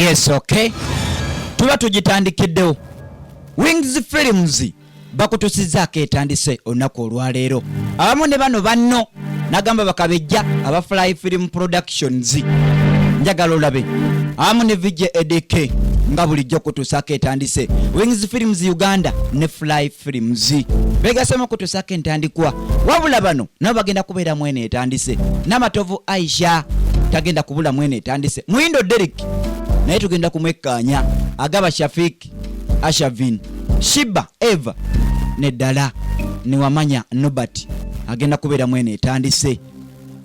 Yes, okay. Tuba tugitandikiddewo. Wings Films bakutusizaako etandise olunaku olwaleero. Abamu ne bano banno nagamba bakabejja aba Fly Film Productions. Njagala olabe. Abamu ne VJ EDK nga bulijjo kutusaako etandise. Wings Films Uganda ne Fly Films. Begasema kutusaako entandikwa. Wabula bano nabo bagenda kubeera mwene etandise. Namatovu Aisha tagenda kubula mwene etandise. Muindo Derek naye tugenda kumwekkaanya. Agaba Shafik, Ashavin, Shiba, Eva, Nedala, Niwamanya, Nobati. Agenda kubeera mwene etandise.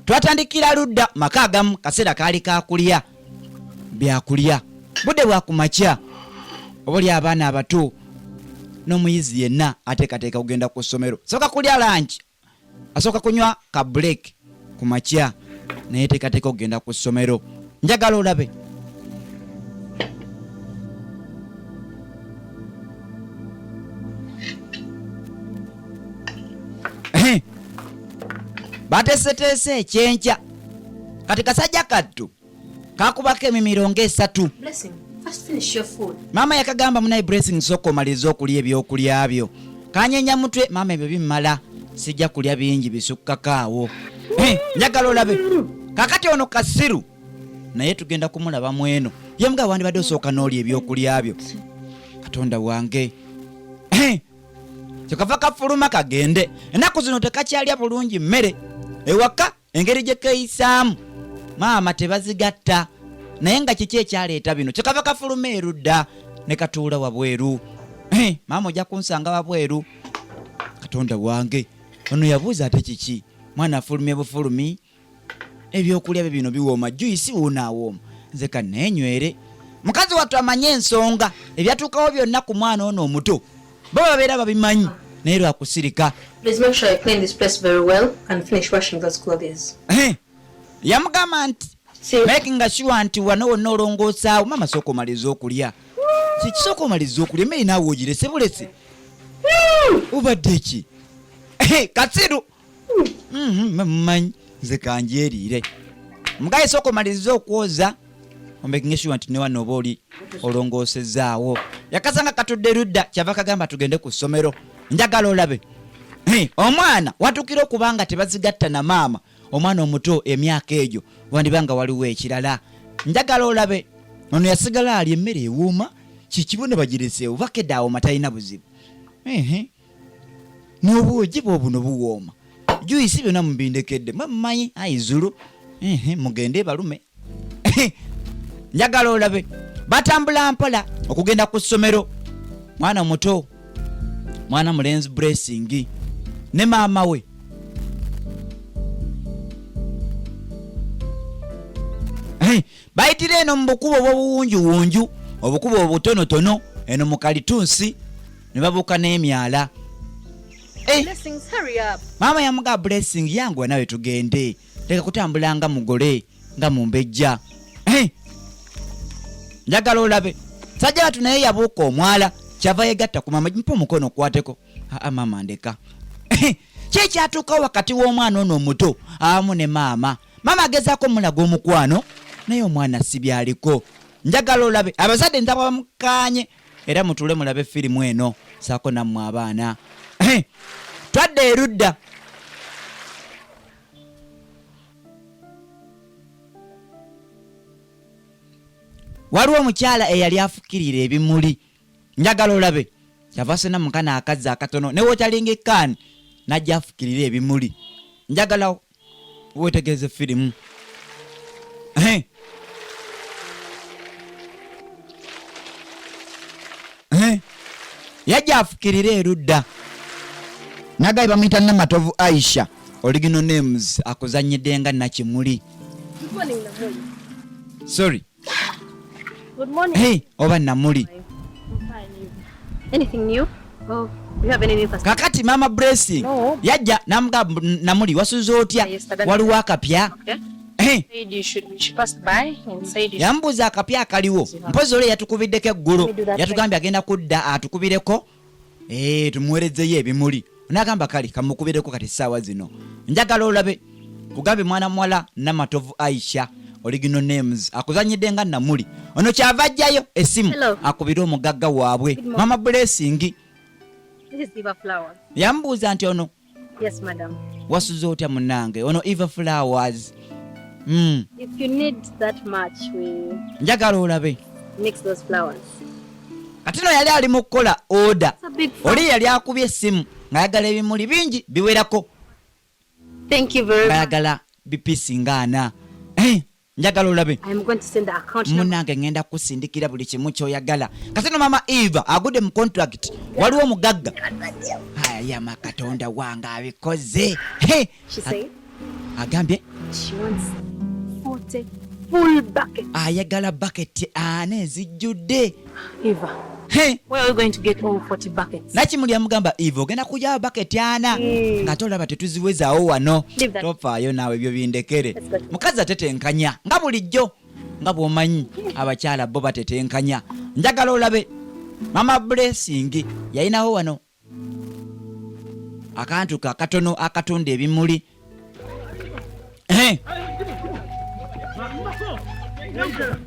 Twatandikira ludda maka agamu kaseera kaali kakulya. Byakulya. Budde bwa kumakya. Obuli abaana abato n'omuyizi yenna ateekateeka kugenda ku ssomero. Soka kulya lunch. Asooka kunywa ka break ku makya. Naye teekateeka kugenda ku ssomero. Njagala olabe. Batesetese ekyenkya kati kasajja kattu kakubako emimiro ng'esatu. Blessing, first finish your food. Maama yakagamba munaye Blessing sooka omalize okulya ebyokulya byo. Kanyenya mutwe maama ebyo bimala sijja kulya bingi bisukkakaawo. Njagala olabe kakati ono kasiru naye tugenda kumulaba mweno ye mga wandibadde osooka n'olya ebyokulya byo. Katonda wange kyekava kafuluma kagende. Ennaku zino tekakyalya bulungi mmere ewaka engeri gye keeyisaamu maama tebazigatta naye nga kiki ekyaleeta bino. Kyekava kafuluma erudda ne katuula wabweru. Maama ojja kunsanga wabweru. Katonda wange ono yabuuza ate kiki mwana afulumye bufulumi ebyokulya bye bino biwooma juyisi wuunaawooma nze kanneenywere. Mukazi wattu amanye ensonga ebyatuukawo byonna ku mwana ono omuto bo babeera babimanyi naye lwakusirika. Please make sure you clean this place very well and finish washing those clothes. Yamugamba nti making sure nti wano wonna olongoosaawo maama sooka omaliza okulya. Kikisooka omaliza okulya emmere naawe ogirese bulese obadde ki kasiru mumanyi nze kanjeeriire. Mugaye sooka omaliza okwoza making sure nti ne wano oba oli olongoosezaawo. Yakasanga katudde ludda kyava kagamba tugende ku ssomero. Njagala olabe omwana watukira okubanga tebazigatta na maama omwana omuto emyaka egyo wandibanga waliwo ekirala. Njagala olabe ono yasigala ali emmere ewuuma kikibone bagireseewo bakedaawo matalina buzibu. N'obwogi bwobuno buwooma juyisi byonna mubindekedde mmanyi ayizulu mugende balume. Njagala olabe batambula mpola okugenda ku ssomero. Mwana muto mwana mulenzi Blessing ne maama we bayitira eno mu bukubo obw'obuwunjuwunju obukubo obutonotono eno mu kalitunsi ne babuuka n'emyala. Blessings, hurry up. Maama yamuga Blessing yangu nawe tugende leka kutambula nga mugole nga mumbejja. Njagala olabe sajja watu naye yabuuka omwala kyava yegatta ku maama mpa omukono okwateko. Maama ndeka kyekyatuukawo wakati w'omwana ono omuto awamu ne maama. Maama agezaako mulaga omukwano naye omwana si byaliko. Njagala olabe abazadde ntaba bamukaanye era mutuule mulabe firimu eno saako nammwe abaana. Twadde erudda waliwo omukyala eyali afukirira ebimuli. Njagala olabe kyava sena mukana akazzi akatono ne wootalinga ekkaani najja afukirira ebimuli. Njagala weetegereze firimu. Yajja afukirira erudda. Nagaye bamuyita Namatovu Aisha original names akuzanyidde nga Nakimuli. Good morning, Namuli. Sorry. Good morning. Oba Namuli. I'm fine. Anything new? Oh, you have any new customer? Kakati Mama Blessing No. yajja namugamba Namuli wasuze otya Yes, that- waliwo akapya. Okay. She passed by and said you Yambuuza akapya akaliwo mpozi ole yatukubiddeko eggulo Let me do that yatugambye agenda kudda atukubireko tumuweerezeyo ebimuli. Nagamba kali kamukubireko kati essaawa zino. Njagala olabe kugambye mwana muwala Namatovu Aisha original names akuzanyidde nga namuli ono kyava ajjayo essimu Hello. akubira omugagga waabwe Good morning. mama blessing This is Eva Flowers. yambuuza nti ono Yes, madam. wasuze otya munnange ono Eva Flowers If you need that much, we njagala olabe mix those flowers. kati no yali ali mu kukola oda It's a big flower. oli yali akubye essimu ng'ayagala ebimuli bingi biwerako Thank you very much. ng'ayagala bipisi ng'ana njagala olabe I'm going to send the account number. munange ngenda kusindikira buli kimu kyoyagala kati no mama Eva agudde mu contract waliwo omugagga ayama katonda wange abikoze She said agambye she wants 40 full buckets. ayagala baketi ana ezijjudde Eva, where are we going to get all 40 buckets? nakimuli amugamba Eva ogenda kujyawo baketi ana nga tolaba tetuziwezaawo wano Leave that. tofaayo naawe ebyo bindekere Let's go. mukazi atetenkanya nga bulijjo nga bw'omanyi abakyala bo batetenkanya njagala olabe mama blessing yalinawo wano akantu kakatono akatunda ebimuli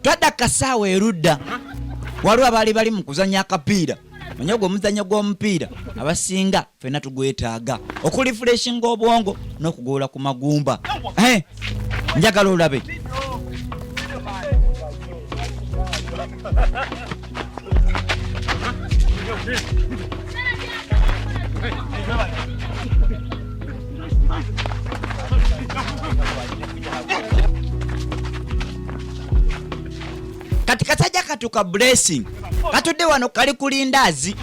twadda kasaawa erudda waliwo abaali bali mu kuzanya akapiira manye gwe omuzannyo gw'omupiira abasinga fenna tugwetaaga okulifreshinga obwongo n'okugoola ku magumba njagala olabe kati kasajja katuka blessing katudde wano kali kulindaazi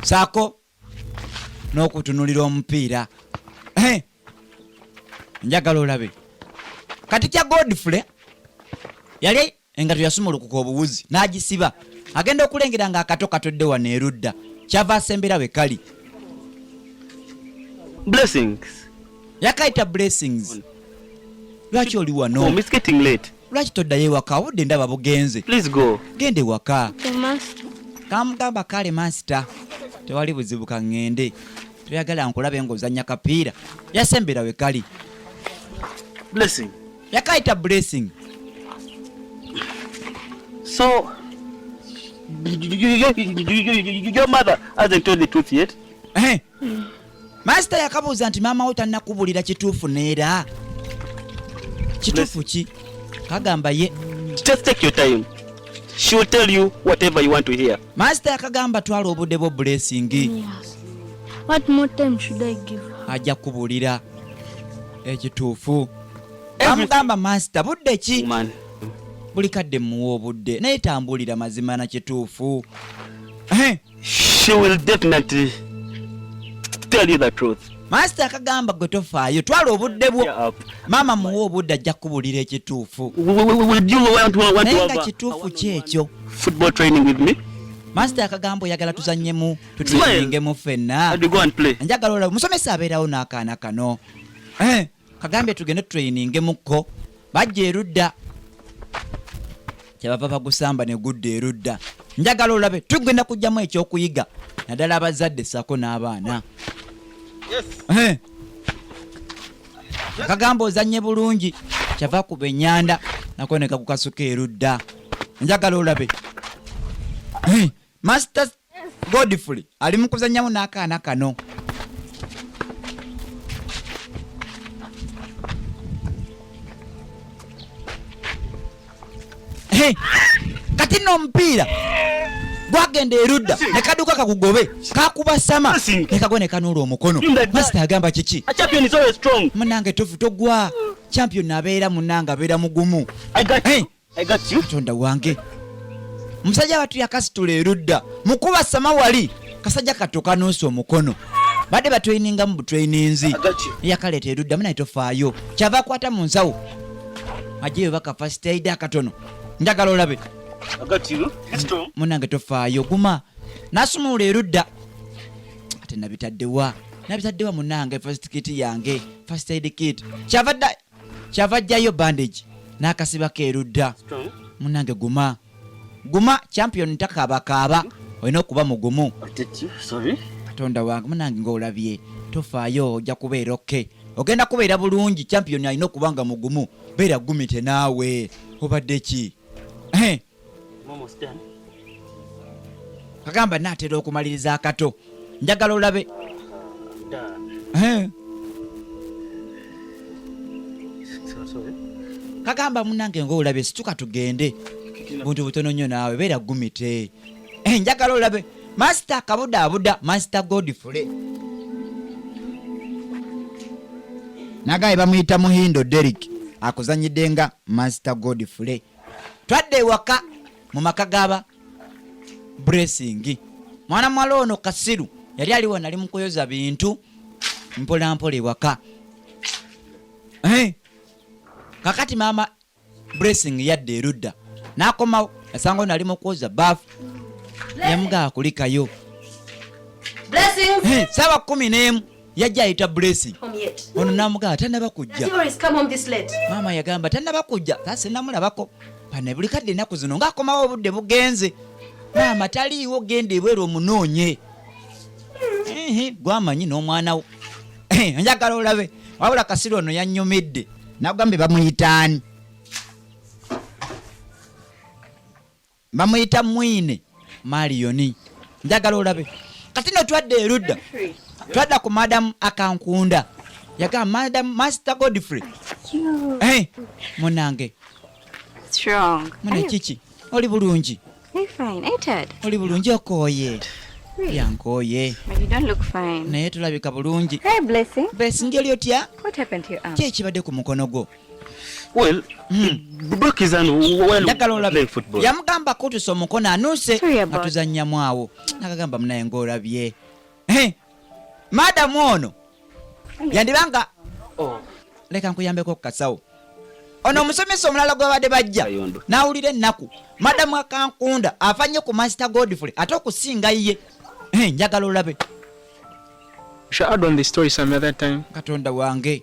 saako n'okutunulira omupiira njagala olabe kati kya Godfrey yali engato yasumulukuka obuwuzi n'agisiba agenda okulengera nga akato katudde wano erudda kyava asembera we kali Blessings. yakayita blessings lwaki oli wano Oh, it's getting late. lwaki toddayo ewaka obudde ndaba bugenze Please go. genda ewaka The master. kamugamba kale masita tewali buzibu kaŋŋende toyagala nkulabe ng'ozannya kapiira yasembera we kali Blessing. yakayita blessing So, your mother hasn't told the truth yet? masita yakabuuza nti maama wo tannakubulira kituufu neera kituufu ki kagamba ye Just take your time. She will tell you whatever you want to hear. masita yakagamba twala obudde bwo blessing Yes. What more time should I give her? ajja kubulira ekituufu amugamba masita budde ki Man. buli kadde muwa obudde naye tambulira mazima na kituufu She will definitely tell you the truth. masita akagamba gwe tofaayo twala obudde bwo Yeah, up. maama muwa obudde ajja kubulira ekituufu Would you want to naye nga have kituufu kyekyo football training with me? masita akagamba oyagala tuzannyemu tutuyingemu ffenna And we go and play. njagala olaba musomesa abeerawo n'akaana kano kagambye tugende tutrainingemukko bajja erudda kyabava bagusamba ne gudda erudda njagala olabe tugenda kujjamu ekyokuyiga naddala abazadde ssaako n'abaana kagamba ozanye bulungi kyava kuba ennyanda nako ne kakukasuka erudda njagala olabe master Godfrey ali mu kuzannyamu n'akaana kano kati nno omupiira gwagenda erudda ne kaduka kakugobe kakuba sama ne kagwa ne kanuula omukono masita agamba kiki A champion is always strong. munange tofu togwa champion abeera munange abeera mugumu I got you. I got you. katonda wange omusajja watu yakasitula erudda mukuba sama wali kasajja kato kanuusa omukono badde batweyininga mu butweyininzi I got you. yakaleeta erudda munaye tofaayo kyava akwata mu nsawo ajeyo baka first aid akatono njagala olabe I got you. It's strong. munange tofaayo guma nasumula erudda ate nabitaddewa munange first kit yange first aid kit kyava ajjayo bandage n'akasibako erudda Strong. munange guma champion takaabakaaba olina okuba mugumu I did you. Sorry. katonda wange munange ng'olabye tofaayo ojja kubeera oke ogenda kubeera bulungi champion alina okubanga mugumu beera gumite naawe obadde ki kagamba naatera okumaliriza akato njagala olabe kagamba munange ngaolabye situka tugende buntu butono nnyo naawe beera gumite njagala olabe Master kabudaabuda Master Godfrey nagaye bamuyita Muhindo Derek akuzanyidde nga Master Godfrey twadde ewaka mu maka gaba Blessing mwana mwala ono Kasiru yali aliwo nali mukuyoza bintu mpola mpola ewaka kakati mama Blessing yadde erudda nakomawo yasangawo nali mukwoza bafu yamugaa kulikayo sawa 11 yajja ayita Blessing ono namugaa tannaba kujja mama yagamba tannaba kujja sasa namulabako pane buli kadde ennaku zino ngaakomawo obudde bugenze mama taliiwo genda ebweru omunoonye gwamanyi n'omwana wo njagala olabe wabula Kasiru ono yannyumidde nakugambe bamuyitaani bamuyita Mwine Marioni njagala olabe kati no twadde erudda twadda ku Madam Akankunda yaga Madam Master Godfrey munange strong mune kiki oli bulungi fine entered oli bulungi okooye yankoye but you don't look fine naye tulabika bulungi hey Blessing oli otya what happened to your arm ki ekibadde ku mukono gwo Well, broke his hand while playing football. Yamugamba kutusa omukono anuse Sorry about- atuzannyamu awo nakagamba munaye ng'olabye madamu ono yandibanga leka nkuyambeko kukasawo ono omusomesa omulala gwe babadde bajja Kayondo. n'awulira ennaku madamu Akankunda afa nnyo ku Master Godfrey ate okusinga ye njagala olabe We shall add on the story some other time. katonda wange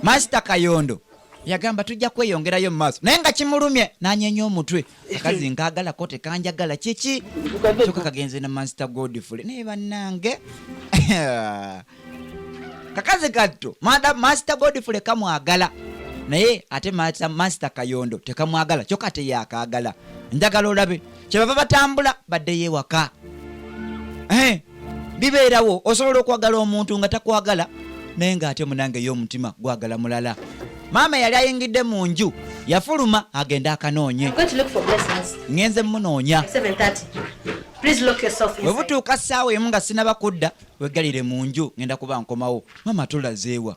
Master Kayondo yagamba tujja kweyongerayo mu maaso naye nga kimulumye n'anyenya omutwe akazi nkaagalako tekanjagala kiki kyokka kagenze na Master Godfrey naye bannange kakazi katto Master Godfrey kamwagala naye ate Master Kayondo tekamwagala kyokka ate yaakaagala njagala olabe kyebava batambula baddeyo ewaka bibeerawo osobola okwagala omuntu nga takwagala naye ng'ate munange y'omutima gwagala mulala maama yali ayingidde mu nju yafuluma agenda akanoonye I'm going to look for Blessings. ngenze munoonya 7:30. Please lock yourself bwe inside. butuuka ssaawa emu nga sinaba kudda wegalire mu nju ngenda kuba nkomawo maama tulazeewa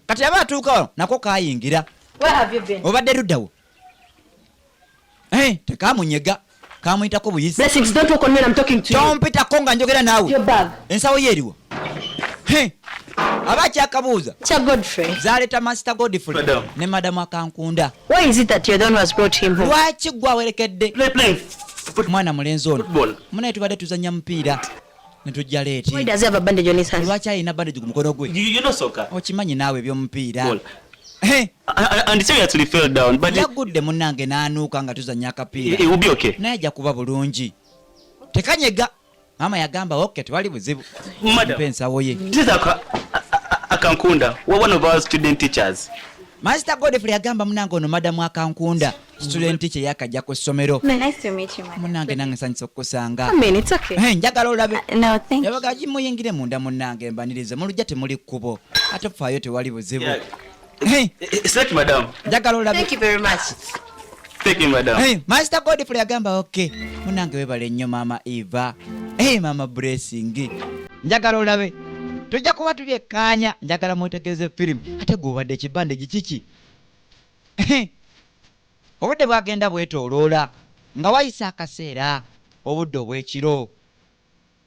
kati aba atuukawo nako kaayingira Where have you been? obadde luddawo tekamunyega kamuyitako buyisi Blessings, don't walk on me. I'm talking to you. tompitako nga njogera naawe Your bag. ensawo ye eriwa aba akyakabuuza Cha Godfrey. zaleeta Master Godfrey Madam. ne madamu Akankunda Why is it that you're the one who has brought him home? lwaki gwe awerekedde Playing mwana mulenzi ono football. munaye tubadde tuzanya mupiira ne tujja Why leeti does he have a bandage on his hand? lwaki alina bandage ku mukono gwe You know soccer. okimanyi naawe ebyomupiira Ball. And seriously fell down, but yagudde munnange n'anuuka nga tuzanya akapiira it will be okay. naye ajja kuba bulungi tekanyega maama yagamba oke tewali buzibu mpa Madam, ensawo ye this is Akankunda, one of our student teachers. Master Godfrey yagamba munnange ono madamu Akankunda student kye yakajja ku ssomero nice to meet you man munnange nange nsanyusa okukusanga I mean it's okay njagala olabe no thank you yabaga gimuyingire munda munnange mbanirize mulujja temuli kkubo ate faayo tewali buzibu Yeah. It's like madam. njagala olabe Thank you very much. Thank you, madam. Master Godfrey yagamba oke munnange webale nnyo maama Eva maama Blessing njagala olabe tujja kuba tuli ekkaanya njagala mwetegereze firimu ate gweobadde ekibande gikiki obudde bwagenda bwetooloola nga wayisa akaseera obudde obw'ekiro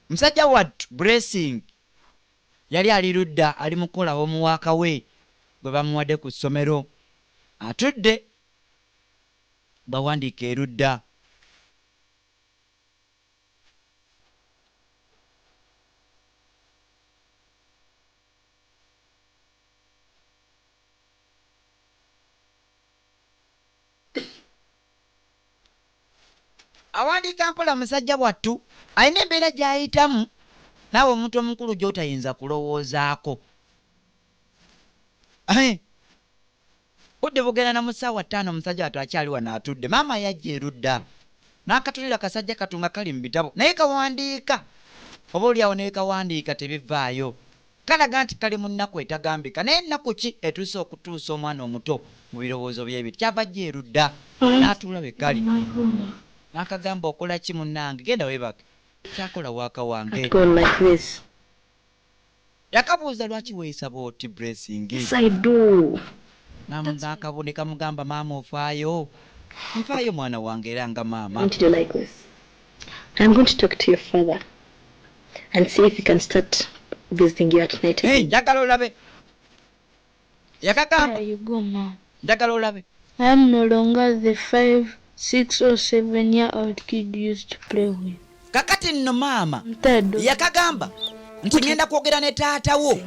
musajja wattu Blessing yali ali ludda ali mukolawo omuwaaka we gwe bamuwadde ku ssomero atudde bawandiika erudda awandiika mpola musajja bwattu alina embeera gy'ayitamu naawe omuntu omukulu gy'otayinza kulowoozaako Udde bugenda na musawa 5 musajja watu akyali wana atudde. Mama yajja erudda. N'akatulira kasajja katunga kali mu bitabo. Naye kawandiika. Oba oli awo naye kawandiika tebivaayo. Kalaga nti kali mu nnaku etagambika. Naye nnaku ki etuuse okutuusa omwana omuto mu birowoozo by'ebiti? Kyava ajja erudda. N'atuula be kali. N'akagamba okola ki munnange? Genda weebake. Kyakola waaka wange. Yakabuuza lwaki weeyisa bw'oti Blessing? Yes, I do. N'akaboneka mugamba maama ofaayo. Nfaayo mwana wange era nga I maama. want you to like this. I'm going to talk to your father and see if he can start visiting you at night. Njagala olabe. Yakagamba. There you go, Mom. Njagala olabe. I am no longer the 5, 6 or 7-year-old kid you used to play with. Kakati nno maama. I'm tired of Yakagamba nti ngenda kwogera ne taata wo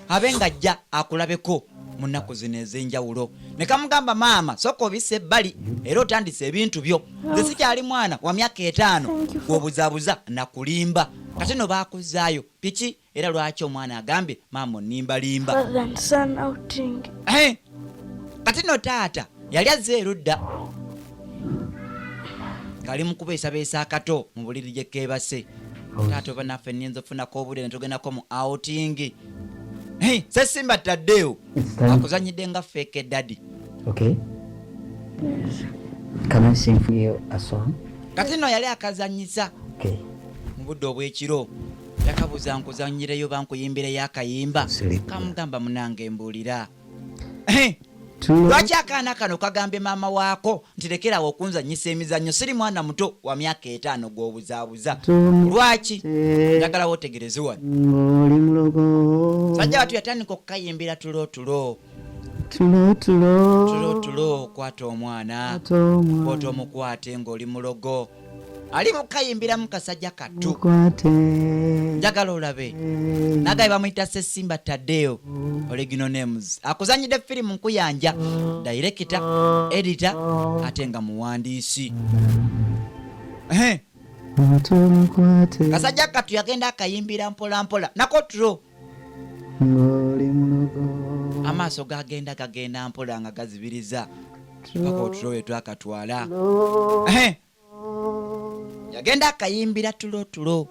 abe ng'ajja akulabeko mu nnaku zino ez'enjawulo. Ne kamugamba maama sooka obisse ebbali era otandise ebintu byo. Nze sikyali mwana wa myaka 5 gw'obuzaabuza nakulimba. Kati no baakuzaayo piki era lwaki omwana agambye maama onnimbalimba. father and son outing. Kati no taata yali azze erudda kali mu kubeesabeesa akato mu buliri gye keebase. Taata oba naffe nnyinza ofunako obudde ne tugendako mu outing. Sesimba taddeewo akuzanyidde nga fake daddy. Okay. Can I sing for you a song? Kati no yali akazanyisa Okay. mu budde obw'ekiro. Yakabuuza nkuzanyireyo bankuyimbireyo akayimba. Kamugamba munange mbuulira. Lwaki akaana kano kagambye maama waako nti lekerawo okunzanyisa emizannyo? Siri mwana muto wa myaka 5 gw'obuzaabuza. Lwaki? Njagala wootegereze wano. Ng'oli mulogo. Sajja watu yatandika okukayimbira tulo tulo. Tulo tulo. Tulo tulo kwata omwana. Kwata omukwate ng'oli mulogo. Ali mukayimbira mu kasajja kattu. Mukwate. Njagala olabe. Nagaye bamuyita Sesimba Tadeo. Original names. Akuzanyidde firimu nkuyanja. Director, editor, ate nga muwandiisi. Mukwate. Kasajja kattu yagenda akayimbira mpola mpola. Nako tulo. Ng'oli mulogo. Amaaso gagenda mpola nga gazibiriza. Paka otulo wetu akatwala. Yagenda akayimbira tulo tulo.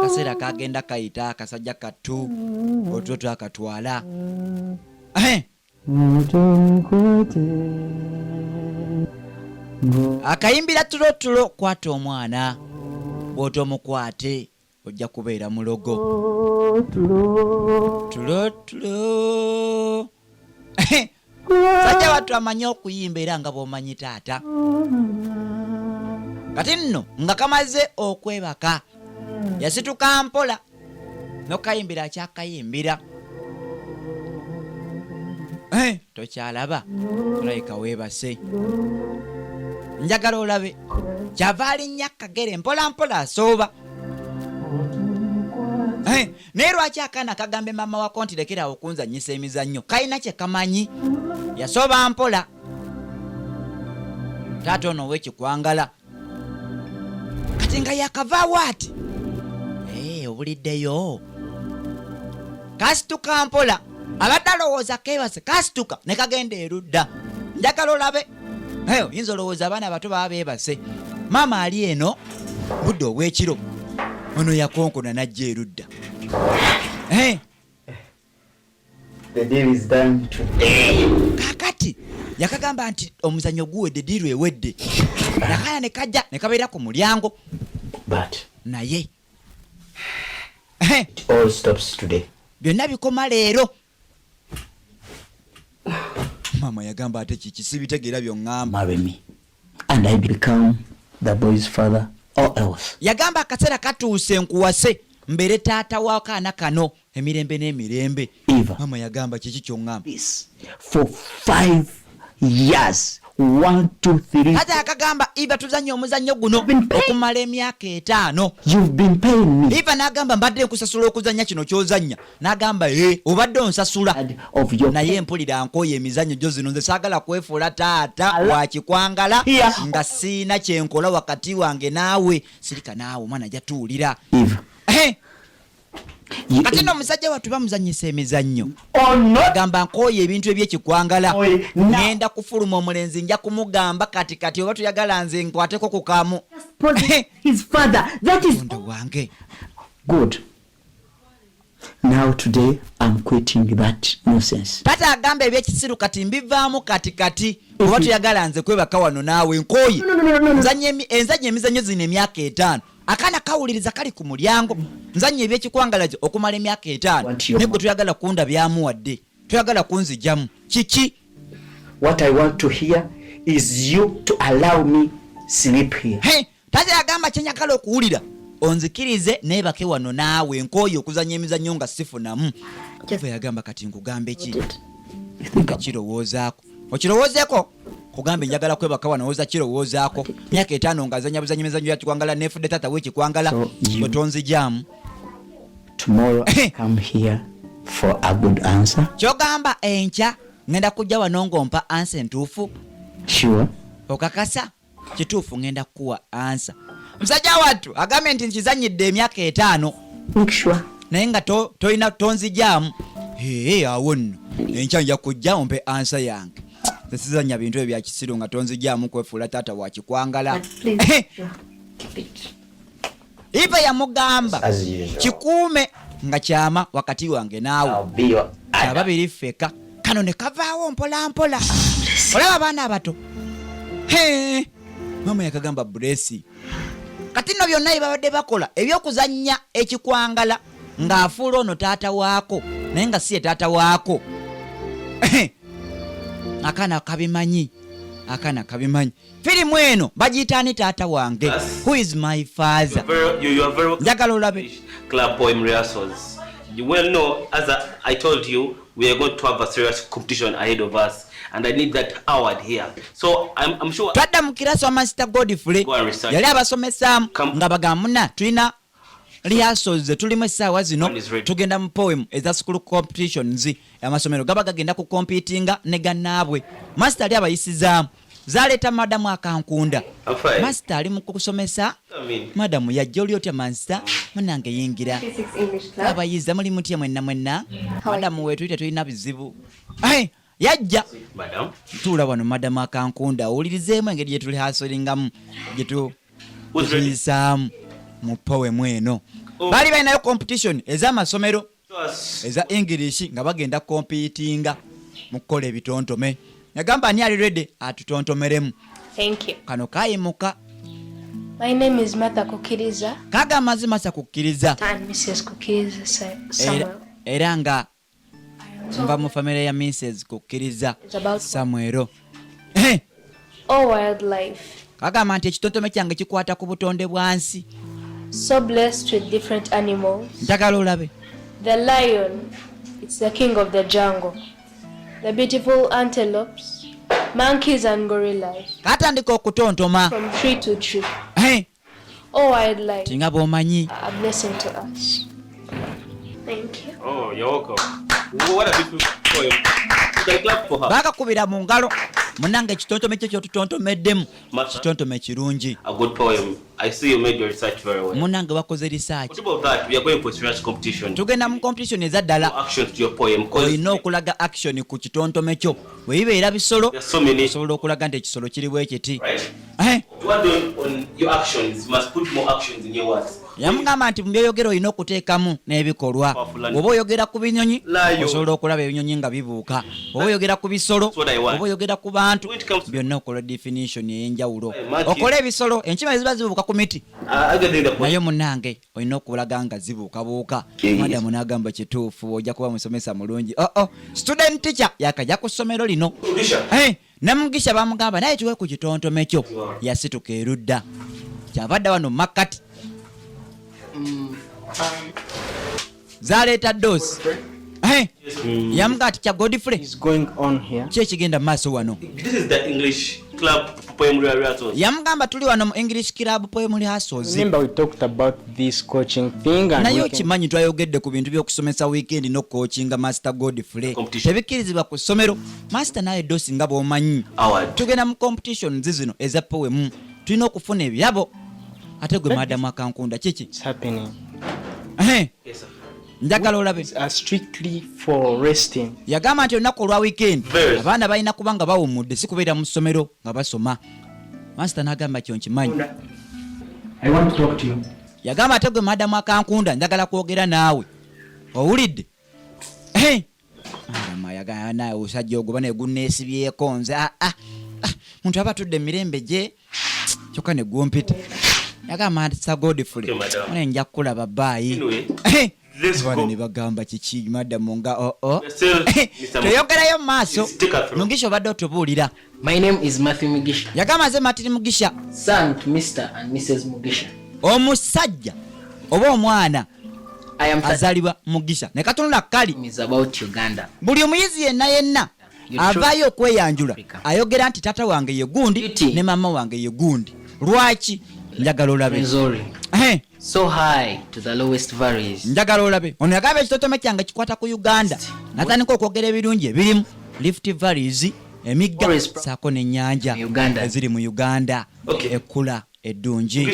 Kaseera kagenda kayita akasajja kattu otulo twakatwala. Akayimbira tulo tulo kwata omwana. Bw'ota omukwate ojja kubeera mulogo. Tulo tulo. Sajja watu amanyi okuyimba era nga bw'omanyi taata. Kati nno nga kamaze okwebaka yasituka mpola nokayimbira kyakayimbira. Tokyalaba tulabika weebase. Njagala olabe kyava alinnya Kagere mpola mpola asooba. Naye lwaki akaana kagambe maama wako nti lekerawo okunzanyisa emizannyo? Kalina kye kamanyi. Yasooba mpola. Taata ono w'ekikwangala kati nga yakavaawo ati obuliddeyo. Kasituka mpola abadde alowooza keebase. Kasituka ne kagenda erudda. Njagala olabe yinza olowooza abaana abato baba beebase. Maama ali eno budde obw'ekiro ono yakonkona n'ajja erudda. The deal is done today. Kakati yakagamba nti omuzannyo guwedde, diiru ewedde. Nakaana ne kajja ne kabeera ku mulyango. But naye it all stops today. byonna bikoma leero. Maama yagamba ate kiki sibitegeera by'oŋŋamba. Marry me and I become the boy's father or else. Yagamba akaseera katuuse nkuwase mbeere taata w'akaana kano emirembe n'emirembe. Eva. Maama yagamba kiki ky'oŋŋamba. This for 5 years. 1, 2, 3. Ate akagamba Eva tuzannya omuzannyo guno okumala emyaka 5. You've been paying me. Eva n'agamba mbadde nkusasula okuzannya kino ky'ozannya. N'agamba obadde onsasula. Of your Naye mpulira nkooye emizannyo gyo zino nze saagala kwefuula taata wa kikwangala nga siina kyenkola wakati wange naawe. Sirika naawe omwana jatuwulira. Eva. kati no musajja watu bamuzanyisa emizannyo or not. agamba nkooye ebintu ebyekikwangala Oye, na- ngenda kufuluma omulenzi nja kumugamba kati oba tuyagala nze nkwateko ku kamu His father. That is ndo wange good. Now today I'm quitting that nonsense. taata agamba ebyekisiru kati mbivaamu kati oba tuyagala nze kwebaka wano naawe nkooye enzanya emizannyo zino emyaka 5 akaana kawuliriza kali ku mulyango nzanya ebyekikwangala kyo okumala emyaka 5 negwe tuyagala kunda byamuwadde tuyagala kunzijamu kiki. What I want to hear is you to allow me sleep here. taata agamba kyenyagala okuwulira onzikirize neebake wano naawe nkooye okuzanya emizannyo nga sifunamu. Kuva yagamba kati nkugambe ki kirowoozaako okirowoozeeko kugambe njagala kwebaka wano oza kirowoozaako myaka 5 nga azanya buzanya emizannyo yakikwangala nefudde taata wekikwangala So you- otonzijamu. Tomorrow I come here for a good answer. Kyogamba enkya ngenda kujja wano ngompa ansa entuufu Sure. okakasa kituufu ngenda kuwa ansa. Musajja wattu agambe nti nkizanyidde emyaka 5 Make sure. naye nga toyina tonzijamu awo nno enkya nja kujja ompe ansa yange tesizanya bintu ebyo byakisiru nga tonzijamu kwefuula taata wakikwangala. Iva yamugamba As usual. kikuume nga kyama wakati wange naawe I'll be your ababiri ffeka kano ne kavaawo mpolampola olaba abaana abato mama yakagamba Blessi kati nno byonna ebabadde bakola ebyokuzannya ekikwangala ng'afuula ono taata waako naye nga si ye taata waako akaana kabimanyi firimu eno bagiyitaani taata wange who is my father. You are very njagala olabe club poem rehearsals. You well know, as I told you, we are going to have a serious competition ahead of us, and I need that award here. So I'm sure. twadda mu kirasi wa Master Godfrey Go and research. yali abasomesaamu Come. nga bagamuna tulina rehearsals tulimu essaawa zino One is ready. tugenda mu poem eza school competitions amasomero gaba gagenda ku competinga ne gannaabwe. Master ali abayisizaamu zaleeta madamu akankunda. I'm fine. Master ali mu kusomesa I mean, madamu yajja oli otya Master munange yingira Physics English class. abayiza muli mutya mwenna madamu wetu tulina bizibu yajja madam. tuula wano madamu akankunda owulirizeemu engeri gye tuli hasolingamu Who's ready? tuyisaamu mu poemu eno. Oh. Baali balinayo competition ez'amasomero Show us. eza English nga bagenda kompitinga mu kukola ebitontome. Yagamba ani ali ready atutontomeremu. Thank you. Kano kayimuka My name is Martha Kukiriza kaga mazima sakukkiriza and Mrs. Kukiriza Samuel. era nga nva mu famire ya Mrs. Kukkiriza It's about Samuel. all wildlife. Kagamba nti ekitontome kyange kikwata ku butonde bwansi. So blessed with different animals. Njagala olabe. The lion, it's the king of the jungle. The beautiful antelopes, monkeys and gorillas, Katandika okutontoma. from tree to tree. Hey, All wildlife tinga bw'omanyi. are a blessing to us. Thank you. Oh, you're welcome. What a beautiful poem. You can clap for her. Baakakubira mu ngalo. Munange ekitontome kyo kyotutontomeddemu. Master. Kitontome kirungi. A good poem. I see you made your research very well. Munange bakoze research. What about that? We are going for a serious competition. Tugenda mu competition eza ddala. Actions to your poem. Because Olina okulaga action ku kitontome kyo. Bwe bibeera bisolo, there's so many. osobola okulaga nti ekisolo kiri bwe kiti. Right? Eh, To add on your actions, you must put more actions in your words. yamugamba nti mu by'oyogera olina okuteekamu n'ebikolwa. Oba oyogera ku binyonyi, Layo. osobola okulaba ebinyonyi nga bibuuka. Oba oyogera ku bisolo, That's what I want. oba oyogera ku bantu, When it comes to byonna okola definition ey'enjawulo. Mark it. Okola ebisolo, enkima ziba zibuuka ku miti. I get the point. Naye munnange olina okulaga nga zibuukabuuka. Yes. Madamu n'agamba kituufu ojja kuba musomesa mulungi. Student teacher yakajja ku ssomero lino. Rudisha. Ne Mugisha bamugamba naye tuwe ku kitontome kyo. Yasituka erudda. Kyavadda wano Makati. Zaleeta doosi. Yamuga ati kya Godfrey. is going on here. Ki ekigenda mu maaso wano? This is the English club poem rehearsals. Yamugamba tuli wano mu English Club Poem Rehearsals. Remember we talked about this coaching thing and naye we can, okimanyi twayogedde ku bintu by'okusomesa weekend n'okukookinga Master Godfrey. Competition. Tebikkirizibwa ku ssomero. Master naye doosi nga bw'omanyi. Award. Tugenda mu competitions zino eza poem. Tulina okufuna ebirabo. Ate gwe madamu akankunda kiki? it's happening. Yes, sir. njagala olabe are strictly for resting. yagamba nti olunaku olwa weekend Very. abaana balina kuba nga bawummudde si kubeera mu ssomero nga basoma. Master n'agamba kyo nkimanyi. I want to talk to you. Yagamba ate gwe madamu akankunda njagala kwogera naawe owulidde. Madamu yagamba naawe osajja ogwo bane gunneesibyeko nze muntu aba tudde emirembe gye kyokka ne gumpita. Yagamba nti sa Godfrey one nja kukulaba baayi. Bwana ne bagamba kiki madamu nga toyogerayo mu maaso Mugisha obadde otubuulira. My name is Matthew Mugisha. Yagamba nze Martin Mugisha Son to Mr. and Mrs. Mugisha. omusajja oba omwana I am azalibwa Mugisha ne katunula kali. is about Uganda. Buli omuyizi yenna avaayo okweyanjula ayogera nti taata wange ye gundi ne mama wange ye gundi. Lwaki? Njagala olabe. Missouri. So high to the lowest valleys. Njagala olabe. Ono yagamba ekitotome kyange kikwata ku Uganda. Natandika okwogera ebirungi ebirimu Rift Valleys, emigga saako n'ennyanja eziri mu Uganda ekkula eddungi.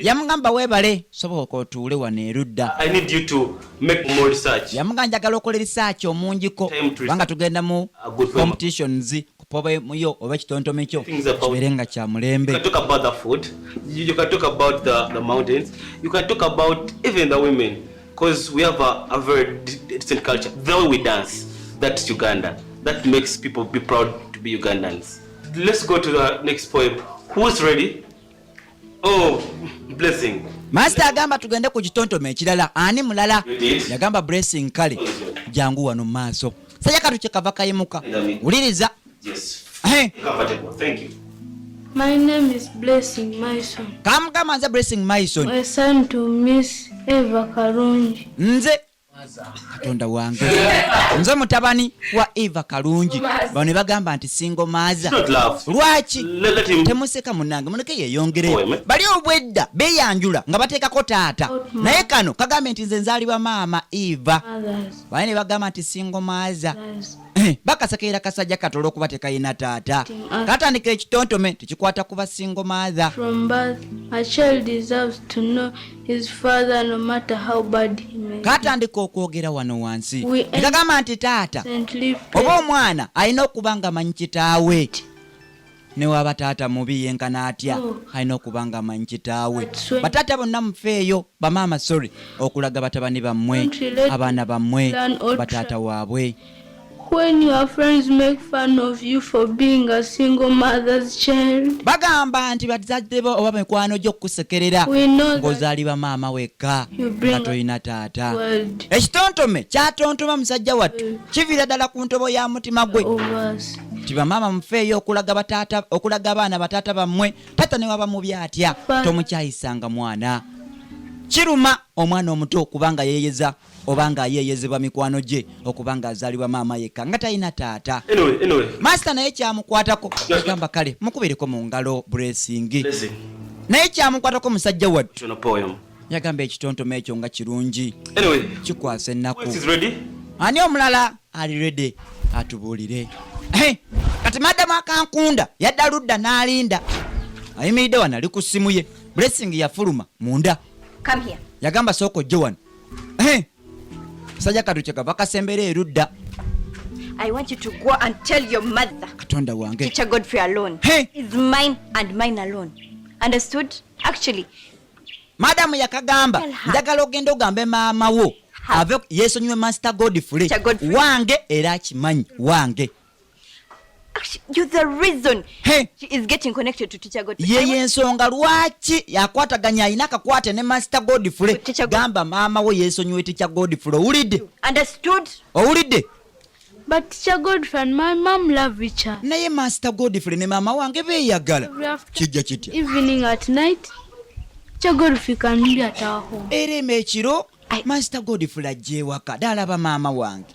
Yamugamba weebale soboka otuule wano erudda. I need you to make more research. Yamugamba njagala okola research omungiko kubanga tugenda mu competitions kupobe muyo oba ekitontome kyo kibeere nga kya mulembe. You can talk about the food, you can talk about the mountains, you can talk about even the women, because we have a very distinct culture. The way we dance, that's Uganda. That makes people be proud to be Ugandans. Let's go to the next poem. Who's ready? Oh, Blessing. Master agamba tugende ku kitontome ekirala. Ani mulala? Yagamba Blessing kale jangu wano maaso. Sajja katuche kava kayimuka. Uliriza. Yes. Comfortable. Thank you. My name is Blessing Mason. Kama nze Blessing Mason. My son to Miss Eva Karungi. Nze Katonda wange. Nze mutabani wa Eva Karungi. Bano bagamba nti single maaza. Lwaki? Temuseka munange muneke yeyongere. Bali obwedda beyanjula nga bateekako taata. Naye kano kagambe nti nze nzaalibwa maama Eva. Bali ne bagamba nti single maaza. Bakasekeera kasajja katolo okuba tekayina taata. Katandika ekitontome tekikwata kuba single mother. From birth, a child deserves to know his father no matter how bad he may be. Katandika okwogera wano wansi. Ekagamba nti taata oba omwana alina okuba nga amanyi kitaawe. Ne waba taata mubi yenkana atya alina okuba nga amanyi kitaawe. Bataata bonna mufeeyo bamaama sorry okulaga batabani bammwe abaana bammwe bataata waabwe. When your friends make fun of you for being a single mother's child, bagamba nti bazadde bo oba mikwano gyo kusekerera ng'ozaalibwa maama wekka nga toyina taata. Ekitontome kyatontoma musajja wattu kiviira ddala ku ntobo ya mutima gwe ti bamaama mufeeyo okulaga abaana bataata bammwe taata ne waba mubi atya tomukyayisanga mwana. Kiruma omwana omuto okubanga yeeyeza obanga yeeyezebwa mikwano gye okubanga azaalibwa maama yekka nga talina taata. Anyway. Master naye kyamukwatako agamba kale mukubiireko mu ngalo Blessing. Naye kyamukwatako musajja wattu yagamba ekitontome ekyo nga kirungi kikwasa ennaku. Ani omulala ali ready atubuulire. Kati madamu akankunda yadda ludda n'alinda ayimiridde wano ali ku ssimu ye. Blessing yafuluma munda. Come here. Yagamba soko Joan. Sajja katuche kava kasembere erudda. I want you to go and tell your mother. Katonda wange. Teacher Godfrey alone. Is mine and mine alone. Understood? Actually. Madam yakagamba njagala ogenda ogambe maama wo ave yeesonyiwe Master Godfrey wange era akimanyi wange. Actually, you're the reason she is getting connected to Teacher Godfrey. Ye ensonga lwaki yakwataganya alina akakwate ne Master Godfrey. Gamba maama wo yeesonyiwe Teacher Godfrey. Owulidde? Understood? Owulidde? But Teacher Godfrey and my mom love each other. Naye Master Godfrey ne maama wange beeyagala. Kijja kitya? Evening at night, Teacher Godfrey can be at our home. Ereme ekiro Master Godfrey ajja ewaka daalaba maama wange.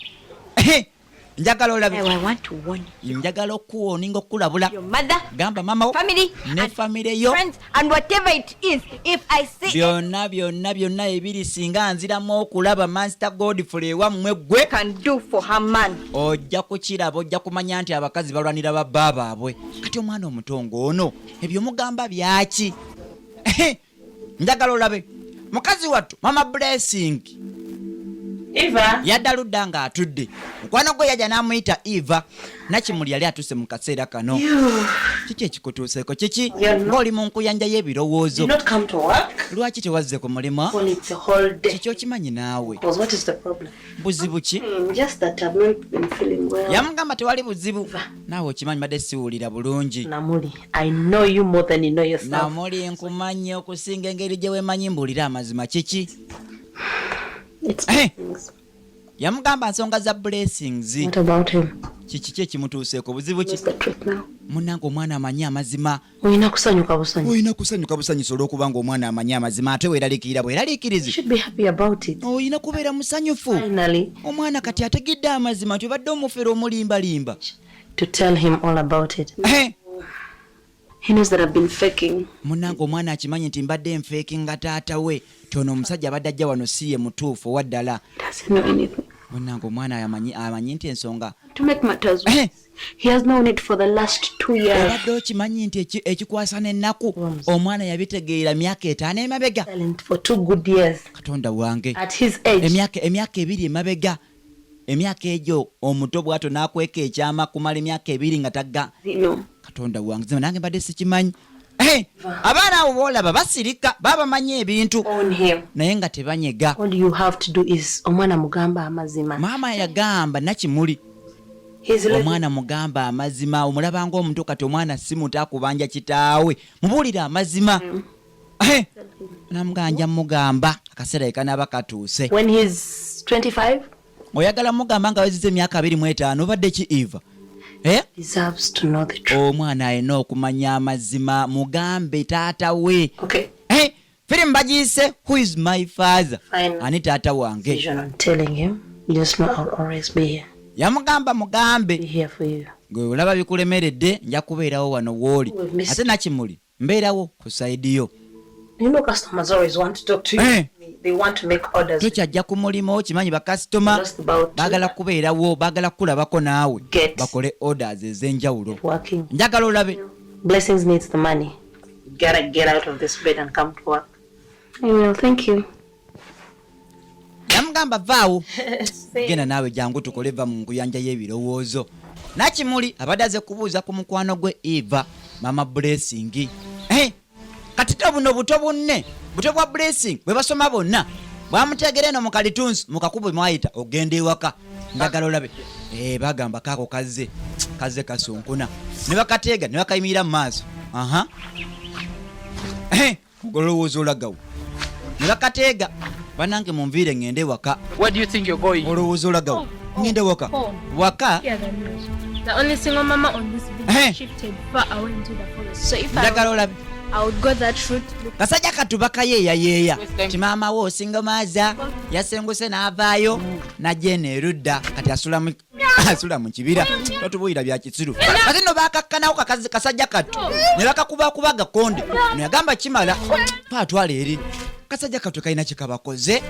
Njagala olabe. I want to warn you. Njagala okuwoninga okulabula. Your mother, gamba mama wo, family, ne family yo, friends, and whatever it is. If I see byonna ebiri singa nziramu okulaba Master Godfrey wammwe gwe can do for her man. Ojja kukiraba, ojja kumanya nti abakazi balwanira babba baabwe. Kati omwana omutongo ono ebyo mugamba byaki? Njagala olabe. Mukazi wattu Mama Blessing Eva. Yadda ludda nga atudde. Mukwano gwe yajja n'amuyita Eva. Nakimuli yali atuse mu kaseera kano. Kiki ekikutuuseeko kiki? Ng'oli mu nkuyanja y'ebirowoozo. Did not come to work? Lwaki tewazze ku mulimu? Well, it's a holiday. Kiki okimanyi naawe? Because what is the problem? Buzibu ki? Just that I've not been feeling well. Yamugamba tewali buzibu. Naawe okimanyi badde siwulira bulungi. Namuli, I know you more than you know yourself. Namuli nkumanyi okusinga engeri gye weemanyi mbuulira amazima kiki? It's things. Yamugamba nsonga za blessings. What about him? Kiki ekimutuuseeko buzibu ki? What's the truth now? Munnange omwana amanyi amazima. Olina kusanyuka busanyi. Olina kusanyuka busanyusa olw'okubanga omwana amanyi amazima ate weeraliikirira bweraliikirize. You should be happy about it. Olina kubeera musanyufu. Finally, Omwana kati ategedde amazima nti obadde omufere omulimbalimba. to tell him all about it. He knows that I've been faking. Munnange omwana akimanyi nti mbadde nfeekinga taata we tono omusajja abadde ajja wano si ye mutuufu waddala. Doesn't know anything. Munnange omwana amanyi nti ensonga. To make matters worse, he has known it for the last 2 years. Obadde okimanyi nti ekikwasa n'ennaku omwana yabitegeera myaka 5 emabega. Silent for 2 good years. Katonda wange. At his age. Emyaka 2 emabega. Emyaka egyo omuto bwato n'akweka ekyama kumala emyaka 2 nga tagga. Katonda wange zino nange mbadde sikimanyi. Abaana abo boolaba basirika babamanyi ebintu naye nga tebanyega. All you have to do is omwana mugamba amazima. Maama yagamba Nakimuli. Omwana mugamba amazima omulaba ng'omuntu kati omwana simuta kubanja kitaawe mubuulira amazima. Namuganja mugamba akaseera kanaaba katuuse. When he's 25, oyagala mugamba nga wezize emyaka 25 obadde ki Eva? Deserves to know the truth. Omwana alina okumanya amazima mugambe taata we. Okay. Firimu bagiise who is my father? Fine. Ani taata wange. Vision, I'm telling him. Just know I'll always be here. Yamugamba mugambe. Be here for you. Gwe olaba bikulemeredde nja kubeerawo wano wooli. Ate Nakimuli mbeerawo ku side yo. You know customers always want to talk to you. They want to make orders. Tukyajja ku mulimo kimanyi bakasitoma baagala kubeerawo baagala kulabako naawe bakole orders ez'enjawulo. Njagala olabe. Blessings needs the money. You gotta get out of this bed and come to work. I will, thank you. Yamugamba vaawo. Genda naawe jangu tukole va mu nkuyanja y'ebirowoozo. Nakimuli abadde aze kubuuza ku mukwano gwe Eva mama Blessing. Katito buno buto bunne buto bwa Blessing bwe basoma bonna bwamutegere no mukalitunsi mukakubu mwayita ogenda ewaka njagala olabe. Bagamba kako kaze kasunkuna ne bakateega ne bakayimira mu maaso. Ogolowooza olagawo ne bakateega banange munviire ngende waka. Where do you think you're going? Olowooza olagawo ngende waka waka. The only single mama on this village shifted far away into the forest. So if I would go that route. Kasajja katubaka yeeya kimaama wo singomaaza yasenguse n'avaayo najje nerudda kati asula mu kibira totubuyira bya kisiru kati no bakakkanawo kasajja katu ne bakakubakuba gakonde ne yagamba kimala twatwala eri kasajja katu kalina kikabakoze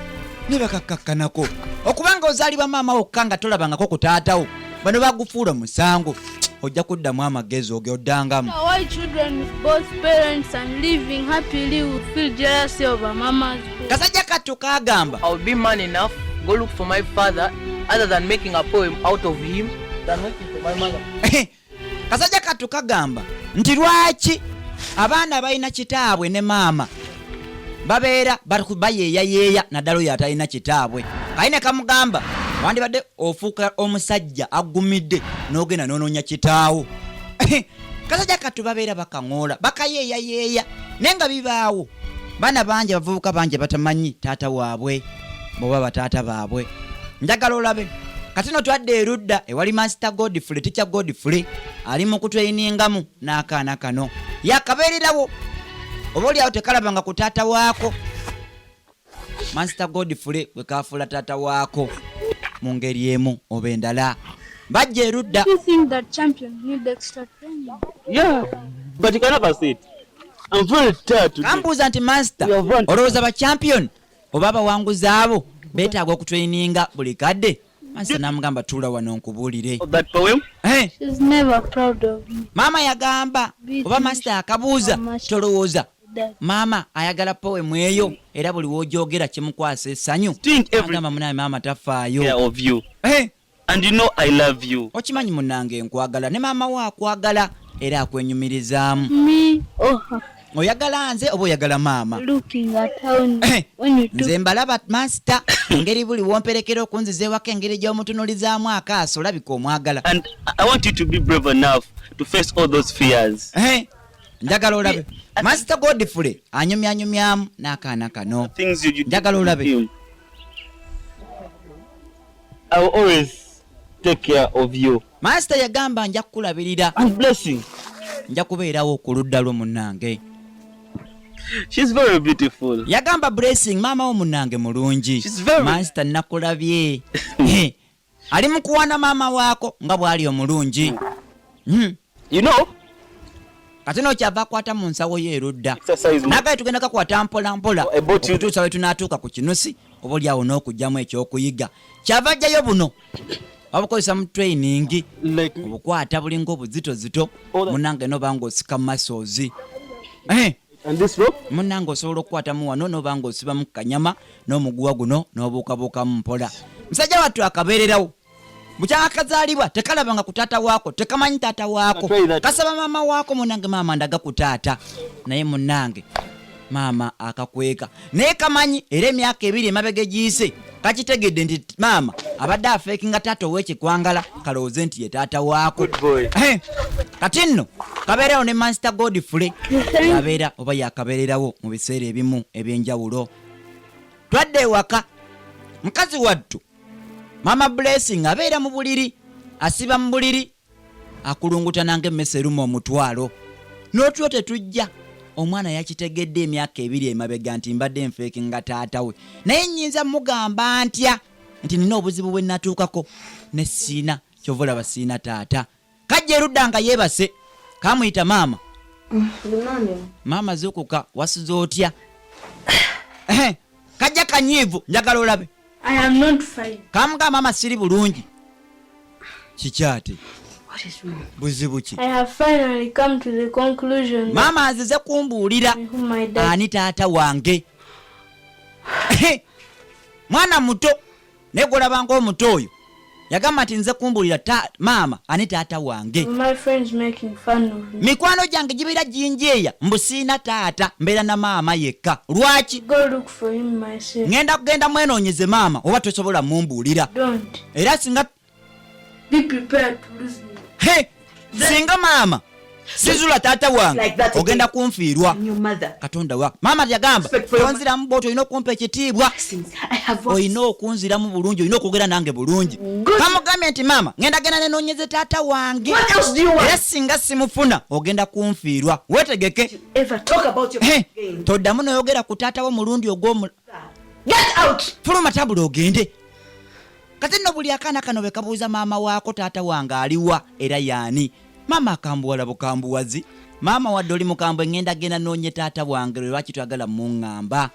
ne bakakkakkanako okubanga ozaalibwa maama wokka nga tolabangako ku taatawo bano bagufuula musango ojja kuddamu amagezi ogeddangamu. Why children with both parents and living happily would feel jealousy over mama's book. Kasajja katu kagamba I'll be man enough go look for my father other than making a poem out of him than waiting for my mother. Kasajja katu kagamba nti lwaki abaana balina kitaabwe ne maama babeera bayeeya naddala oyo atalina kitaabwe. Kayine kamugamba wandibadde ofuuka omusajja agumidde n'ogenda n'onoonya kitaawo. Kasajja katu babeera bakaŋoola bakayeeya naye nga bibaawo baana bangi abavubuka bangi batamanyi taata waabwe boba bataata baabwe. Njagala olabe kati no twadde erudda ewali Master Godfrey Teacher Godfrey ali mu kutweyiningamu n'akaana kano yakabeererawo oba oli awo tekalabanga ku taata waako. Master Godfrey bwe kafuula taata waako mu ngeri emu oba endala bajja erudda. Do you think that champion need extra training? Yeah, but you can never say it. I'm very tired today. Kambuuza nti Master olowooza ba champion oba abawanguzi abo beetaaga okutraininga buli kadde? Master namugamba tuula wano nkubuulire. That poem? She's never proud of me. Maama yagamba oba Master akabuuza tolowooza Dad. Mama ayagala poem eyo era buli wojogera kimukwasa essanyu. Agamba munaye mama tafaayo. Of you. And you know I love you. Okimanyi munange nkwagala ne maama wo akwagala era akwenyumirizaamu. Me or her. Oyagala nze oba oyagala maama? Looking at how when you do. Nze mbalaba master engeri buli womperekera okunziza ewaka engeri gy'omutunulizaamu akaaso olabika omwagala. And I want you to be brave enough to face all those fears. Njagala olabe Master Godfrey anyumyanyumyamu n'akaana kano. Njagala olabe. I will always take care of you. Master yagamba nja kukulabirira. And blessing. Nja kubeerawo ku ludda lwo munnange. She's very beautiful. Yagamba blessing maama wo munnange mulungi. Master nakulabye. Ali mukuwana maama waako nga bw'ali omulungi. You know? Kati n'okyava akwata mu nsawo ye erudda. Nagaye tugenda kakwata mpola mpola okutuusa we tunaatuuka ku kinusi oba oli awo n'okugyamu ekyokuyiga. Kyava ajjayo buno babukozesa mu training obukwata bulinga obuzitozito munnange n'oba ng'osika muscles. Munnange osobola okukwatamu wano n'oba ng'osibamu kanyama n'omuguwa guno n'obuukabuukamu mpola. Musajja wattu akabeererawo bukyanga kazaalibwa tekalabanga ku taata waako tekamanyi taata waako kasaba maama waako munnange maama ndaga ku taata naye munnange maama akakweka naye kamanyi era emyaka 2 emabega giyise kakitegedde nti maama abadde afeekinga taata ow'ekikwangala kalowooze nti ye taata waako. Kati nno kabeerawo ne Master Godfrey kabeera oba yakabeererawo mu biseera ebimu eby'enjawulo. Twadde ewaka mukazi wattu Mama Blessing abeera mu buliri asiba mu buliri akulunguta nange emmese eruma omutwalo n'otyo tetujja omwana yakitegedde emyaka 2 emabega nti mbadde nfeekinga taata we naye nnyinza mugamba ntya nti nina obuzibu bwe natuukako ne siina kyovula basiina taata kajja erudda nga yeebase kamuyita maama. Maama zukuka wasuze otya? Kajja kanyiivu njagala olabe. I am not fine. Kamuga mama siri bulungi. Kikyate. What is wrong? Buzibu ki? I have finally come to the conclusion. Mama azize kumbuulira ani taata wange. Mwana muto negolabanga omuto oyo yagamba nti nze kumbuulira maama ani taata wange. My friends making fun of me. Mikwano gyange gibeera jinjeeya mbusiina taata mbeera na maama yekka. Lwaki? Go look for him myself. Ngenda kugenda mwenoonyeze maama oba tosobola mumbuulira. Don't. Era singa be prepared to lose me. Singa maama sizula taata wange ogenda kunfiirwa. Katonda wa maama yagamba onziramu bw'otyo olina okumpa ekitiibwa olina okunziramu bulungi olina okwogera nange bulungi. Kamugambye nti maama ngenda genda nenoonyeze taata wange era singa simufuna ogenda kunfiirwa. Weetegeke toddamu noyogera ku taata wo mulundi ogw'omu fuluma tabula ogende. Kati nno buli akaana kano be kabuuza maama waako taata wange aliwa era yaani. Maama akambuwala bukambuwazi. Maama wadde oli mukambwe ngenda genda noonye taata wange lwaki twagala muŋŋamba.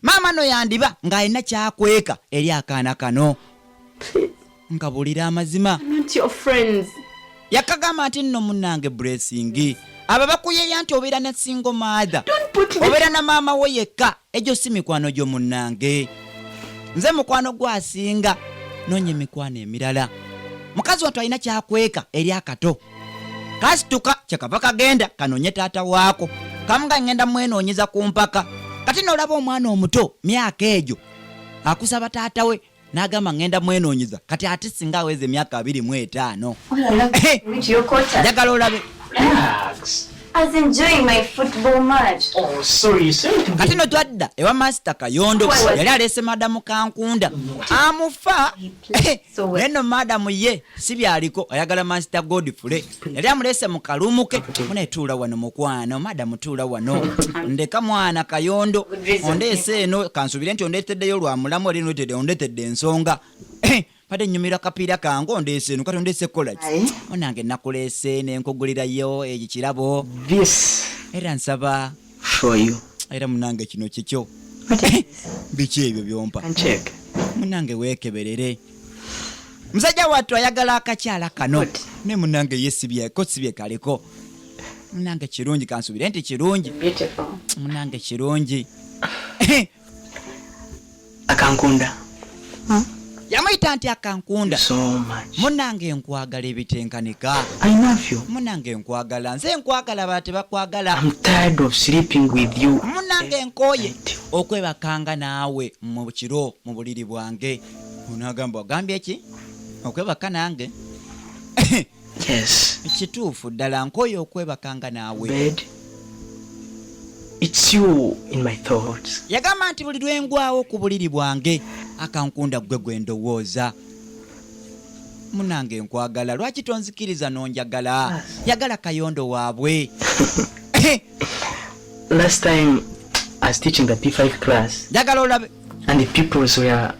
Maama no yandiba ng'alina kyakweka eri akaana kano. Nkabulira amazima. Yakagamba nti nno munnange Blessing abo bakuyeeya nti obeera ne single mother obeera na maama wo yekka egyo si mikwano gyo munnange. Nze mukwano gwasinga nonye mikwano emirala. Mukazi wattu alina kyakweka eri akato kasituka kyakava kagenda kanonye taata waako kamuga ngenda mwenoonyeza ku mpaka. Kati nolaba omwana omuto myaka egyo akusaba taata we n'agamba ngenda mwenoonyeza kati ate singa aweze emyaka 25. Njagala olabe. I was enjoying my football match. Oh, sorry, sir. Kati no twadda ewa Master Kayondo yali alese madamu Kankunda amufa. Neno madamu ye si byaliko ayagala Master Godfrey yali amulese mu kalumuke munetuula wano mukwano madamu tuula wano ndeka mwana Kayondo ondeese eno kansubire nti ondeteddeyo lwa mulamu eri notedde ondetedde ensonga. Pade nyumira kapiira kango ondeese eno kati ondeese college onange nakuleese nenkugulirayo ekirabo era nsaba for you era munange kino kikyo biki ebyo byompa munange weekeberere. Musajja wattu ayagala akakyala kano ne munange yesibyeko sibye kaleko Munange kirungi kansubire nti kirungi. Beautiful. Munange kirungi. Akankunda. Yamuyita nti akankunda. So much. Munange nkwagala ebitenkanika. I love you. Munange nkwagala. Nze nkwagala bate bakwagala. I'm tired of sleeping with you. Munange nkoye okwebakanga naawe mu kiro mu buliri bwange. Unagamba ogambye eki? Okwebaka nange? Yes. Kituufu ddala nkoye okwebakanga naawe. Bed. It's you in my thoughts. Yagamba nti buli lwengwawo ku buliri bwange akankunda gwe ndowooza. Munange nkwagala lwaki tonzikiriza nonjagala? Yagala kayondo waabwe. Last time I was teaching the P5 class. Yagala olabe. And the pupils were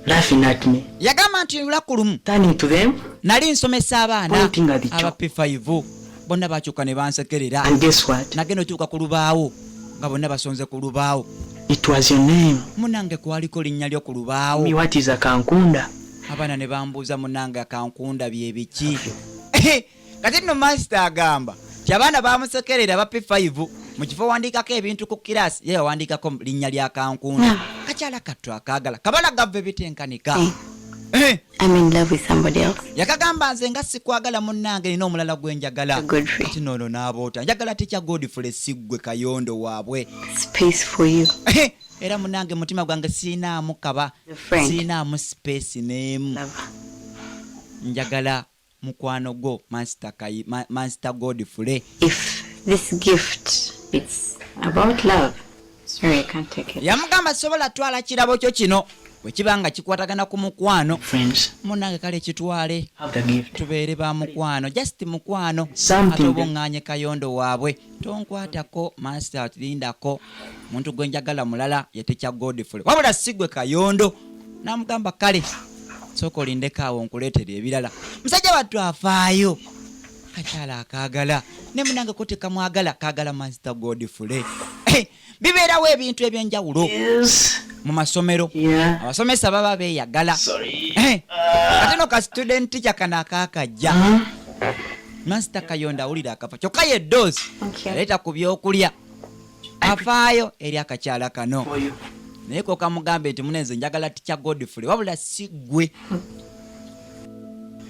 laughing at me. Yagamba nti lunaku lumu Turning to them. Nali nsomesa abaana Pointing at the aba P5 bonna bakyuka ne bansekerera. And guess what? Nagenda otuuka ku lubaawo nga bonna basonze ku lubaawo. It was your name. Munange kwaliko linnya lyo ku lubaawo. Me, what is akankunda? Abaana ne bambuuza munange akankunda bye biki. Kati nno master agamba ti abaana bamusekerera aba P5 mu kifo wandiikako ebintu ku kirasi ye wandiikako linnya lya kankunda. Kakyala kattu akaagala kabala gava ebitenkanika. I'm in love with somebody else. Yakagamba nze nga sikwagala munnange nina omulala gwe njagala. Godfrey. Kati nono n'aboota njagala tikya Godfrey siggwe kayondo waabwe. Space for you. Era munnange mutima gwange siinaamu kaba. Siinaamu space n'emu. Njagala mukwano gwo Master Godfrey. If this gift it's about love, sorry, I can't take it. Yamugamba sobola twala kirabo kyo kino bwe kibanga kikwatagana ku mukwano. Friends. Munange kale kitwale. Have the gift. Tubeere ba mukwano. Just mukwano. Something. Atobonganye kayondo waabwe. Tonkwatako Master tulindako. Muntu gwe njagala mulala yetekya Godfrey. Wabula sigwe kayondo. Namugamba kale. Soko olindekaawo nkuleetere ebirala. Musajja wattu afaayo. Kakyala akaagala. Ne munange ko tekamwagala kaagala Master Godfrey. Bibeerawo ebintu ebyenjawulo. Yes. Mu masomero. Yeah. Abasomesa baba beeyagala. Sorry. Ate no ka student teacher kana akaakajja. Master Kayonda awulira akafa. Kyokka ye dose. Aleeta ku byokulya. Afaayo eri akakyala kano. Naye ko kamugambe nti munenze njagala teacher Godfrey wabula siggwe.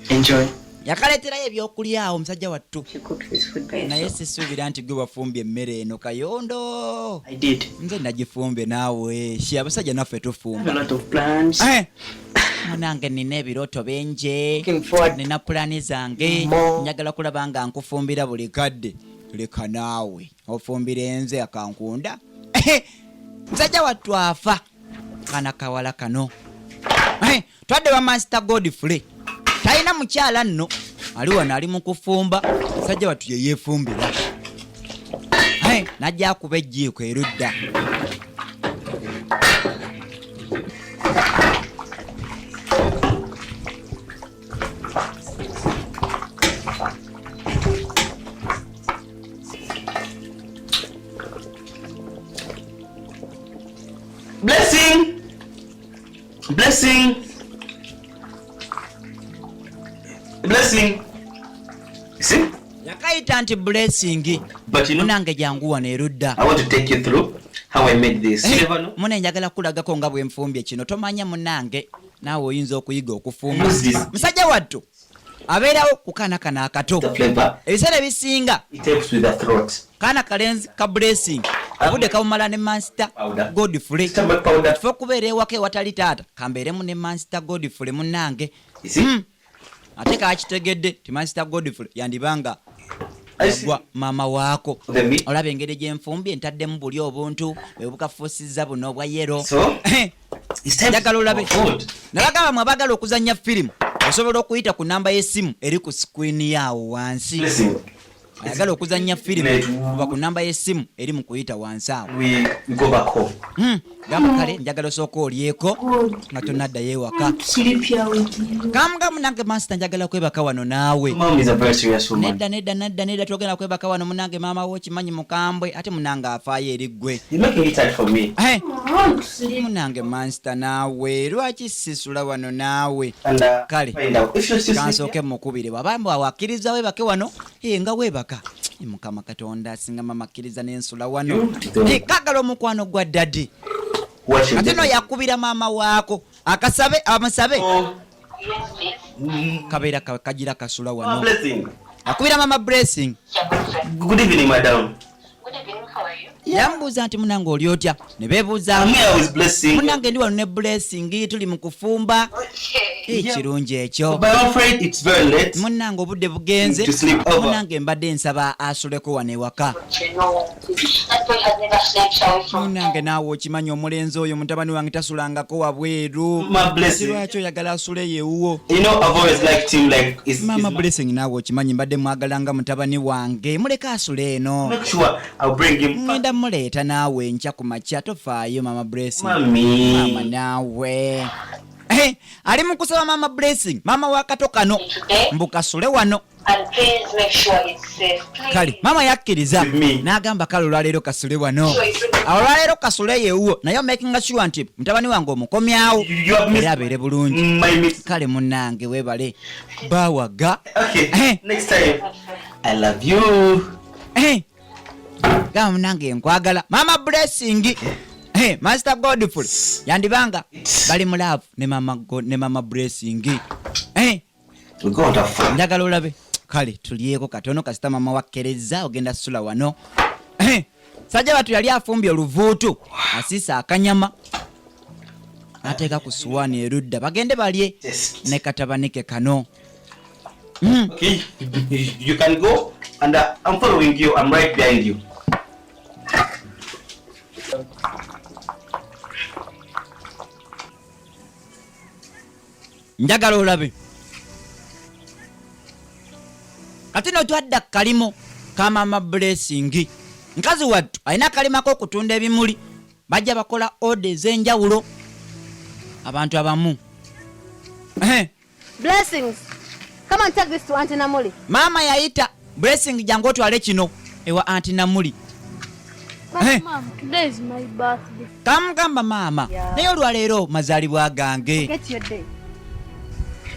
Enjoy. Yakaleeterayo ebyokulya awo omusajja wattu. Naye sisuubira nti gwe wafumbye emmere eno kayondo. I did. Nze nagifumbye naawe. Shi abasajja naffe tufumba. A lot of plans. Munange nina ebirooto benje. Looking forward. Nina pulani zange. More. Njagala kulaba nga nkufumbira buli kadde. Leka naawe ofumbira enze akankunda. Musajja wattu afa. Kana kawala kano. Twadde wa Master Godfrey. Talina mukyala nno. Ali wano ali mu kufumba. Musajja wattu ye yeefumbira. Najja akuba ejjiiko erudda. Blessing! Blessing! Blessing! See? Yakayita nti blessing. But you know, Munange jangu wano erudda. I want to take you through how I made this. You never know. Mune njagala kulagako nga bwe nfumbye kino. Tomanya munange naawe oyinza okuyiga okufumba. Use this. Musajja wattu abeerawo ku kaana kano akato. The flavor. Ebiseera ebisinga It helps with the throat. kaana kalenzi ka blessing obudde kabumala ne Master Powder. Godfrey. Stomach powder. Kifo okubeera ewaka ewatali taata kambeeremu ne Master Godfrey munange. You see? Ate kakitegedde ti Master Godfrey yandibanga I see. gwa maama waako. The meat. Olaba engeri gyenfumbye ntaddemu buli obuntu ebukafuusizza buno obwa yero. So, it's time Njagala olabe. for food. Nabagamba mwabagala okuzannya firimu osobola okuyita ku namba y'essimu eri ku screen yaawo wansi. Blessing. Ayagala okuzannya firimu kuba ku namba y'essimu eri mu kuyita wansi awo. We go back home. Gamba kale njagala osooka olyeko nga tonaddayo ewaka. Kamuga munange Master njagala kwebaka wano naawe. Mom is a very serious woman. Nedda togenda kwebaka wano munange maama wo kimanyi mukambwe ate munange afaayo eri ggwe. You're making it hard for me. Munange Master naawe lwaki sisula wano naawe. And Kale find out if you're still kansooke mukubire bwabamba wakkiriza weebake wano nga weebaka Mukama Katonda asinga mama akkiriza n'ensula wano. Kaagala omukwano gwa daddy. Ate no yakubira mama waako akasabe amasabe. Kabeera kagira kasula wano. Akubira mama Blessing. Good evening, madam. Yambuuza nti munange oli otya ne beebuuza munange ndi wano ne Blessing tuli mu kufumba ekirungi ekyo munange obudde bugenze munange mbadde nsaba asuleko wano ewaka munange naawe okimanyi omulenzi oyo mutabani wange tasulangako wabweru lwaki oyagala asule yewuwo mama Blessing naawe okimanyi mbadde mwagalanga mutabani wange muleke asule eno ngenda muleeta naawe nkya ku makya tofaayo mama Blessing mama naawe ali mu kusaba mama Blessing mama wakato kano mbukasule wano kale mama yakkiriza n'agamba kale olwaleero kasule wano awo olwaleero kasule yewuwo naye making sure nti mutabani wange omukomyawo era abeere bulungi kale munnange weebale bawaga Next time. I love you. Gama munange nkwagala mama Blessing Master Godful yandibanga bali mu love ne mama Blessing njagala olabe kale tuliyeko katono kasita mama wakkereza ogenda sula wano sajja batu yali afumbye oluvuutu asisa akanyama ateeka ku suwaani erudda bagende balye ne katabanike kano. Okay, you can go and I'm following you. I'm right behind you. Njagala olabe kati no twadda kalimo ka mama Blessing nkazi wattu alina kalimako okutunda ebimuli bajja bakola order ez'enjawulo abantu abamu Blessings, come and take this to Auntie Namuli. mama yayita Blessing jangu otwale kino ewa Auntie Namuli. But mom, today is my birthday. Kamugamba mama naye olwaleero mazaalibwa gange. Get your day.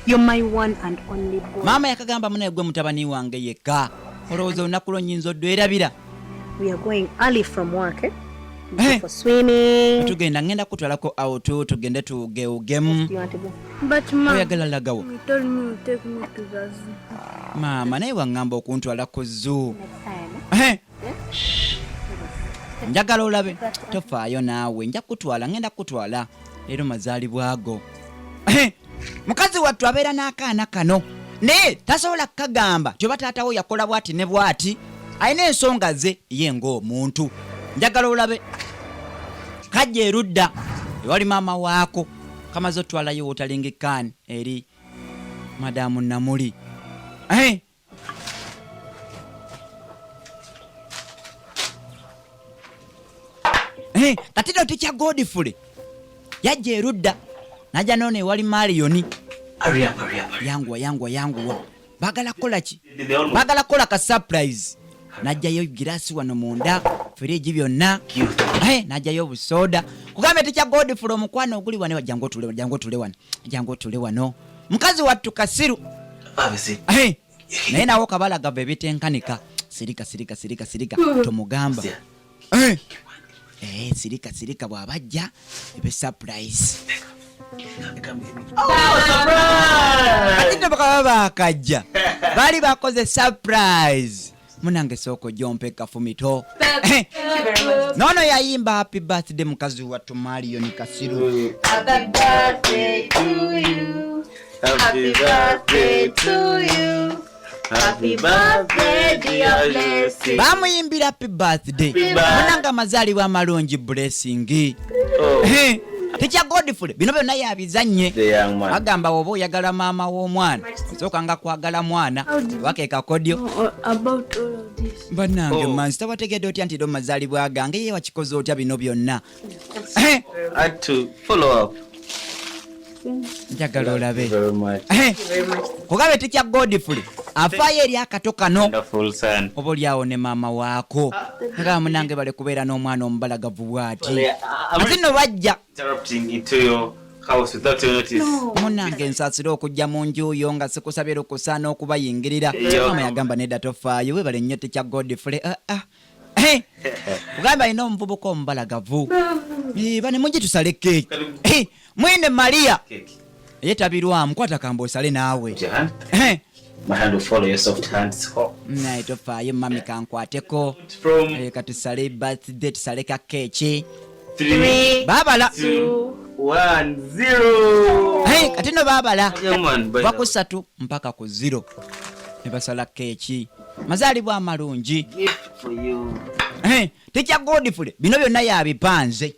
You're my one and only boy. Mama yakagamba munaye gwe mutabani wange yekka olowooza olunaku lwo nnyinza odwerabira. We are going early from work, Go for swimming. Tugenda ngenda kutwalako auto tugende tugeugemu. Do you want to go? But mom, Oyagala lagawo. you told me to take me to the zoo. Mama naye waŋŋamba okuntwala ku zoo. Next time. Njagala olabe tofaayo naawe nja kutwala ngenda kutwala leero mazaalibwa go. Mukazi wattu abeera n'akaana kano naye tasobola kukagamba tyoba taatawo yakola bwati ne bwati alina ensonga ze ye ng'omuntu. Njagala olabe kajja erudda ewali maama waako kamaze otwalayo wotalingikaani eri madamu Namuli. Katino ticha Godfrey yajja erudda najja none ewali Marion. Yanguwa bagala kola ki? Bagala kola ka surprise. Najjayo girasi wano munda firiji byonna najjayo obusoda kugambe ticha Godfrey omukwano oguli wano jangu tule wano mukazi wattu Kasiru naye nawo kabalaga bebitenkanika sirika tomugamba sirika bwabajja ebe surprise. Ati bakaba bakajja bali bakoze surprise munange soko jompe kafumito. Nono yayimba happy birthday mukazi wattu Marion Kasiru. Happy birthday to you. Happy birthday to you. Happy birthday dear Blessing. Bamuyimbira happy birthday munanga mazaalibwa amalungi Blessing. Ticha Godfrey bino byonna yabizanye agamba oba oyagala maama w'omwana osooka nga kwagala mwana wakeeka kodyo About all of this. bannange manzi tabategedde otya nti do mazaalibwa gange ye wakikoze otya bino byonna. I had to follow up. Njagala olabe Very much. kugabe ticha Godfrey afaayo eri akato kano Wonderful son. oba olyawo ne maama waako nga munange bale kubeera n'omwana omubalagavu bwati ate no bajja Interrupting into your house without your notice. Munange nsasira okujja mu nju yo nga sikusabye lukusa n'okubayingirira. Mama yagamba nedda tofaayo webale nnyo Teacher Godfrey. Ugamba ino omuvubuka omubalagavu. Bane mujje tusale keeki. Mwene Maria. Yetabirwamu kwata kambo osale naawe. My hand will follow your soft hands. Naye tofaayo mami kankwateko. Katusale birthday tusale ka keeki. 3 Babala 2 1 0. Kati no babala. Va ku 3 mpaka ku 0. Ne basala keeki. Mazaalibwa amalungi. For you. Teacher Godfrey bino byonna yabipanze.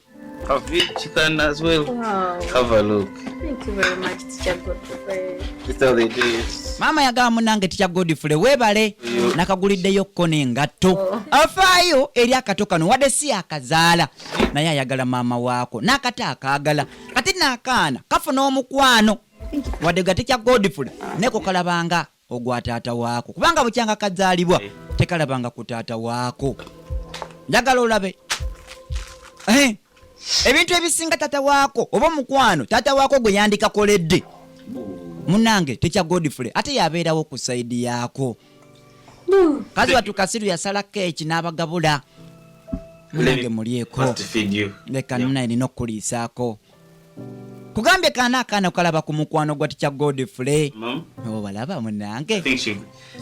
Have you chicken as well? Wow. Have a look. Thank you very much, Teacher Godfrey. That's how they do it. Mama yagamba munange Teacher Godfrey weebale nakaguliddeyo kko n'engatto. Afaayo eri akato kano wadde si akazaala naye ayagala maama waako n'akata akaagala kati n'akaana kafuna omukwano wadde ga Teacher Godfrey neko kalabanga ogwa taata waako kubanga bukyanga kazaalibwa tekalabanga ku taata waako. Njagala olabe ebintu ebisinga taata waako oba omukwano taata waako gwe yandikakoledde munange Teacher Godfrey ate yabeerawo ku saidi yaako. Kazi watu Kasiru yasala keeki n'abagabula munange mulyeko leka nina erina okuliisaako kugambye kaana kalaba ku mukwano gwa Teacher Godfrey. Balaba munange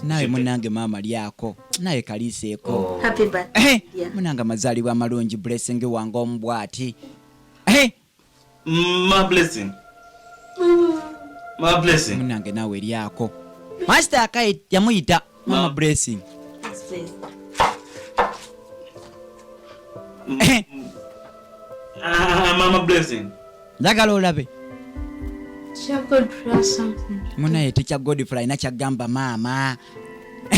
nawe munange maama lyako nawe kaliiseeko. Happy birthday. Munange amazaalibwa amalungi blessing wange omubwati. My blessing. My blessing. Munange nawe lyako. Master Akai yamuyita Mama Blessing. Mama Blessing. Njagala olabe. Teacher Godfrey has something. Munaye Teacher Godfrey alina kyagamba maama.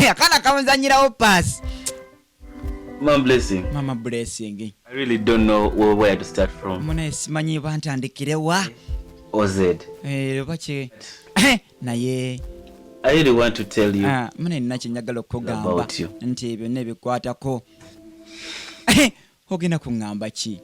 Akaana kamuzanyirawo paasi. Mama Blessing. Mama Blessing. I really don't know where to start from. Munaye simanyi bantandikire wa. OZ. Baki. Naye. I really want to tell you. Munaye nina kye njagala okugamba nti byonna ebikwatako. Ogenda kuŋŋamba ki?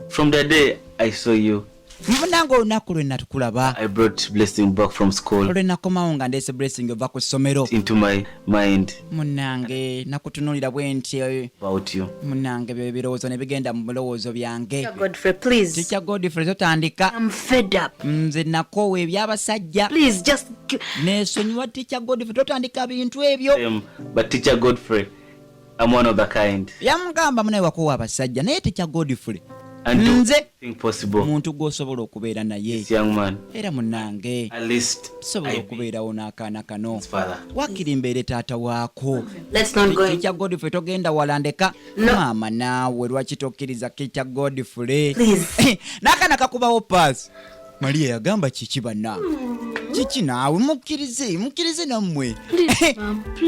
From the day I saw you, Munange olunaku lwe natukulaba. I brought Blessing back from school. Olwe nakomawo nga ndeese Blessing ova ku ssomero. Into my mind. Munange nakutunuulira bwe nti about you. Munange byo ebirowoozo ne bigenda mu birowoozo byange. Teacher Godfrey, please. Teacher Godfrey totandika. I'm fed up. Nze nakoowa ebyabasajja. Please just neesonyiwa Teacher Godfrey totandika bintu ebyo. But Teacher Godfrey, I'm one of the kind. Yamugamba munaye wakoowa abasajja naye Teacher Godfrey nze muntu gw'osobola okubeera naye era munange sobola okubeerawo n'akaana kano wakkiri mbeere taata waako. Teacher Godfrey togenda walandeka maama naawe lwaki tokkiriza Teacher Godfrey n'akaana kakubawo paasi. Maria yagamba kiki banna kiki naawe mukkirize nammwe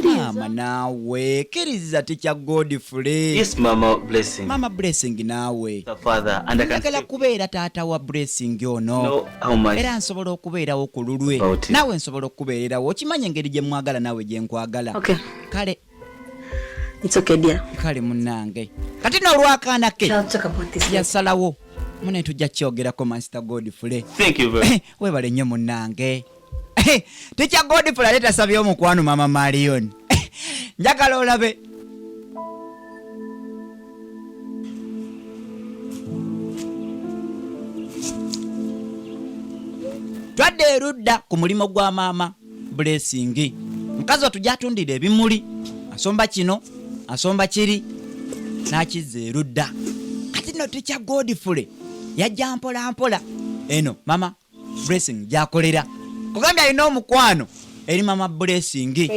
maama naawe kkiriza Teacher Godfrey. Yes, Mama Blessing. Mama Blessing naawe the father and I can njagala kubeera taata wa Blessing ono era nsobola okubeerawo ku lulwe naawe nsobola okubeererawo okimanyi engeri gye mwagala naawe gye nkwagala. Kale it's okay dear. Kale munnange kati n'olwakaana ke yasalawo mune tujja kyogerako Master Godfrey. Thank you very much. Webale nnyo munnange. Teacher Godfrey aleta asabye omukwano Mama Marion. Njagala olabe. Twadde erudda ku mulimo gwa Mama Blessing. Mukazi watujja atundira ebimuli. Asomba kino, asomba kiri. N'akizza erudda. Kati no Teacher Godfrey yajja mpola eno Mama Blessing gyakolera kugambya alina omukwano eri Mama Blessing.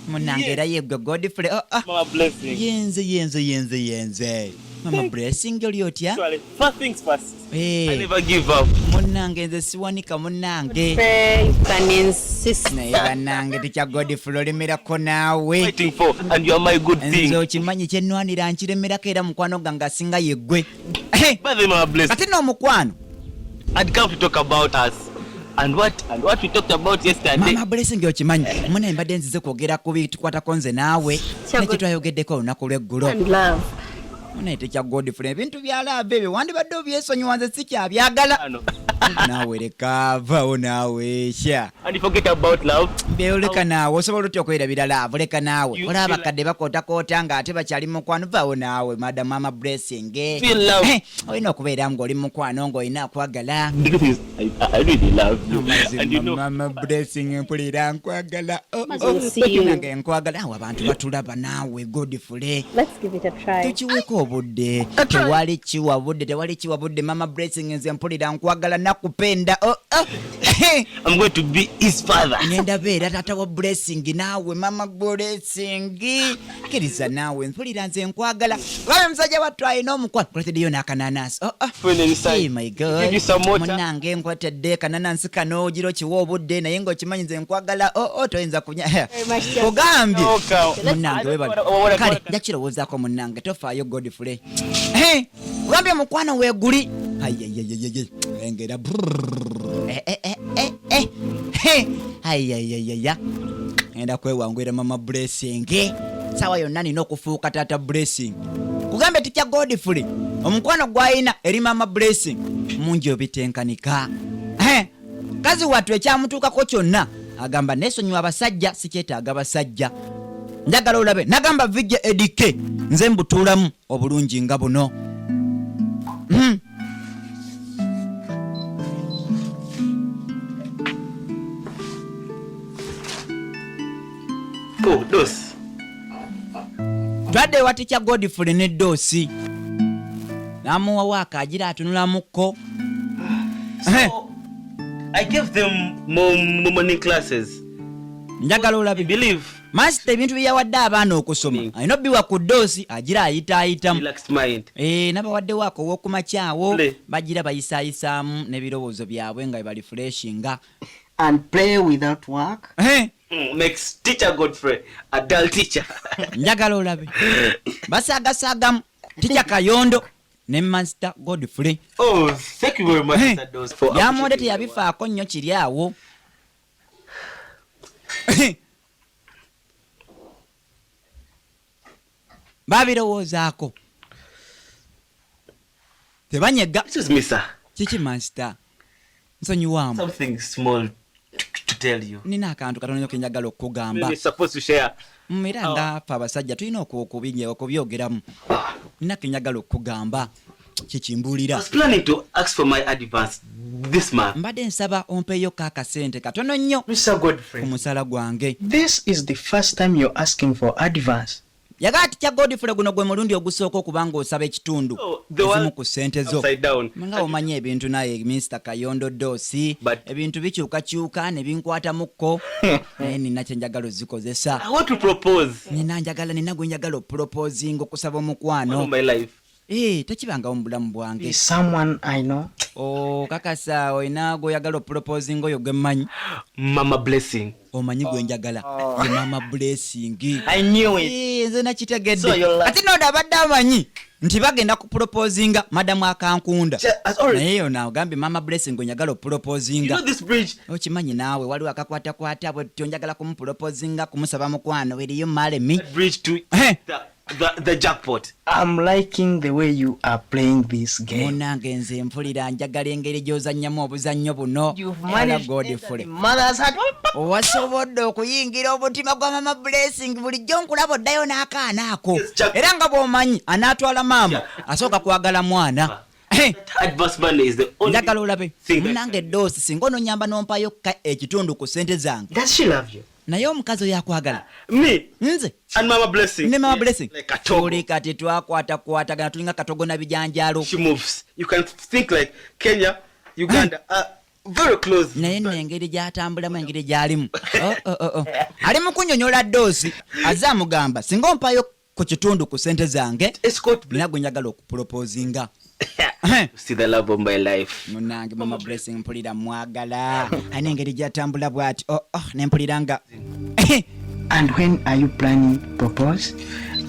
Munange era yegwe Godfrey. Mama Blessing. Yenze Mama Blessing oli otya? First things first. I never give up. Munange nze siwanika munange. Naye bannange Teacher Godfrey olemerako naawe. Waiting for and you are my good thing. Nze okimanyi kyennwanira nkiremerako era mukwano gange asinga yeggwe. By the Mama Blessing. Kati n'omukwano. I'd come to talk about us. And what we talked about yesterday. Mama Blessing okimanyi munaye mbadde nzize kwogera ku bitukwatako nze naawe nekitwayogeddeko olunaku lw'eggulo. unaite kya Godfrey ebintu byalaba ebyo wandibadde obyesonyiwa nze sikyabyagala naawe lekava naweesha And forget about love. beoleka naawe osobola otya okwerabira laavu leka naawe olaba bakadde bakootakoota ng'ate bakyali mukwano vaawo naawe madam mama blessing olina okubeera ng'oli mukwano ng'olina akwagala I really love you. And you know, mama blessing mpulira nkwagala nange nkwagala awo abantu batulaba naawe Godfrey Let's give it a try. tukiweko obudde tewali kiwabudde mama blessing nze mpulira nkwagala nakupenda I'm going to be his father. ngenda beera tata wa blessing naawe mama blessing kiriza naawe mpulira nze nkwagala wawe musajja wattu alina omukwano kuleteddeyo n'akananasi my god munange nkwatedde kananansi kano giro kiwa obudde naye ng'okimanyi nze nkwagala toyinza kunya ogambye munange webale kale nja kirowoozaako munange tofaayo Godfrey ogambye omukwano weeguli engera enda kwewangwira mama blessing sawa yonna nina okufuuka tata blessing kugambye tikya Godfrey omukwano gwayina eri mama blessing mungi obitenkanika kazi wattu ekyamutuukako kyonna agamba nesonyiwa abasajja sikyetaaga basajja njagala olabe nagamba vijja edike nze mbutuulamu obulungi nga buno Dosi. Twadde watikya Godfrey ne Dosi namuwa waaka agira atunulamuko. So, I gave them more morning classes. Njagala olabe Believe. Master ebintu byawadde abaana okusoma alina obbiwa ku Dosi agira ayitaayitamu Relaxed mind. nabawadde waako ow'okumakyawo bagira bayisaayisaamu n'ebirowoozo byabwe nga bali freshinga And play without work. Makes teacher Godfrey a dull teacher. Njagala olabe basaagasaagamu teacher Kayondo ne Master Godfrey. Oh, thank you very much, Mr. Dosi, for yamonde teyabifaako nnyo kiri awo. babirowoozaako tebanyega. This is Mr. Kiki Master nsonyiwaamu Something small to tell you. nina akantu katono nnyo ke njagala okukugamba. We're supposed to share. Era nga ffe abasajja tulina okubyogeramu. Nina ke njagala okukugamba I kikimbuulira. was planning to ask for my advance this month. Mbadde nsaba ompeeyo akasente katono nnyo Mr. Godfrey, ku musala gwange. this is the first time you're asking for advance. Yagala tikya Godfrey guno gwe mulundi ogusooka okuba ng'osaba ekitundu ezimu ku ssente zo. Upside down. Nga omanyi ebintu naye Mr. Kayondo Dosi ebintu bikyukakyuka ne binkwatamuko naye nina kye njagala ozikozesa. I want to propose. Nina gwe njagala opropoozinga okusaba omukwano. My life. Tekibangawo mu bulamu bwange. Is someone I know? Kakasa olina gweoyagala opropoozinga oyo gwe mmanyi. Mama Blessing. Omanyi gwe njagala ye mama Blessing. I knew it. Nze nakitegedde ate nooda abadde amanyi nti bagenda kupropoozinga madamu Akankunda naye yo naogambye mama Blessing gwe njagala opropoozinga. You know this bridge? Okimanyi naawe waliwo akakwatakwata bwe tutyo njagala kumupropoozinga kumusaba mukwano eriyo malemi. Bridge to the jackpot. I'm liking the way you are playing this game. Munange nze mpulira njagala engeri gy'ozannyamu obuzannyo buno. Godfrey owasobodde okuyingira omutima gwa mama Blessing bulijjo nkulaba oddayo n'akaana ako era nga bw'omanyi anaatwala maama asooka kwagala mwana. Advance money is the only njagala olabe munange Dosi singa ononyamba n'ompayo ekitundu ku ssente zange. Does she love you? Naye omukazi oyo akwagala me nze and Mama Blessing. ne mama Blessing Like a togo. tuli kati twakwatakwatagana tulinga katogo na bijanjalo. She moves. You can think like Kenya, Uganda are very close. naye nno engeri gy'atambulamu engeri gy'alimu ali mu kunnyonnyola Dosi azze amugamba singa ompayo ku kitundu ku ssente zange nina gwe njagala okupropoozinga. See the love of my life. Munange mama Blessing mpulira mwagala alina engeri gy'atambula bw'ati ne mpulira nga And when are you planning to propose?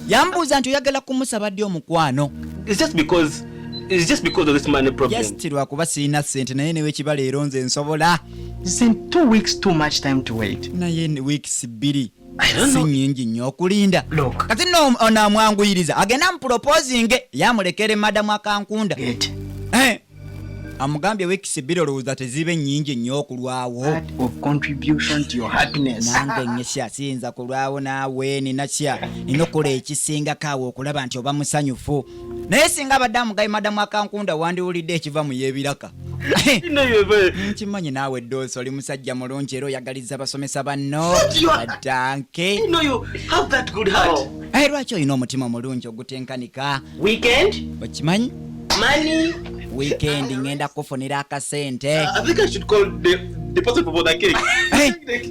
yambuuza nti oyagala kumusaba ddi omukwano. It's just because of this money problem. Just lwakuba sirina ssente naye newe kiba leero nze nsobola. Isn't 2 weeks too much time to wait? Naye weeks 2 si nyingi nnyo okulinda kati nno onaamwanguyiriza agenda muproposinge yamulekere madamu akankunda amugambye weekisi bbiri olowooza tezibe nnyingi nnyo okulwawo nange ngesya siyinza kulwawo naawe ninakya nina okukola ekisingako awo okulaba nti oba musanyufu naye singa abadde amugaye madamu akankunda wandiwulidde ekiva mu yeebiraka nkimanyi naawe ddoosi oli musajja mulungi era oyagaliza basomesa banno adanke lwaki olina omutima omulungi ogutenkanika okimanyi weekend ngenda kufunira akasente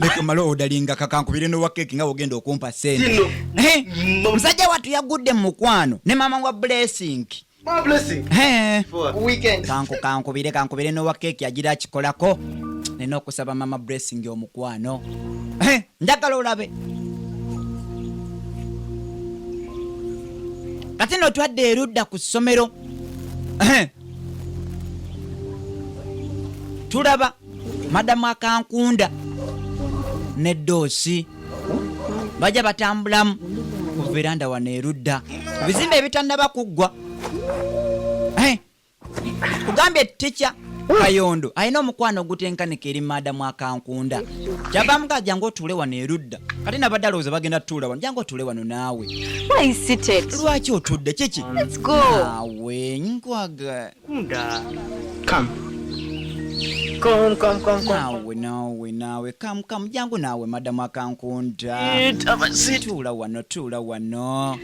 leka malo odalinga kakankubire nowa keki nga ogenda okumpa sente musajja wattu yagudde mu mukwano ne mama wa blessing kankubire nowa keki agira akikolako nina okusaba mama blessing omukwano njagala olabe kati no twadde erudda ku ssomero tulaba madamu akankunda ne doosi bajja batambulamu ku veranda wano erudda ku bizimbe ebitannaba kuggwa kugambye tica Kayondo alina omukwano ogutenkanika eri madamu akankunda kyava muga jangu otuule wano erudda kati nabadde alowooza bagenda tutuula wano jangu otuule wano naawe lwaki otudde kiki naawe nkwaga nawe kam jangu naawe madamu akankunda tuula wano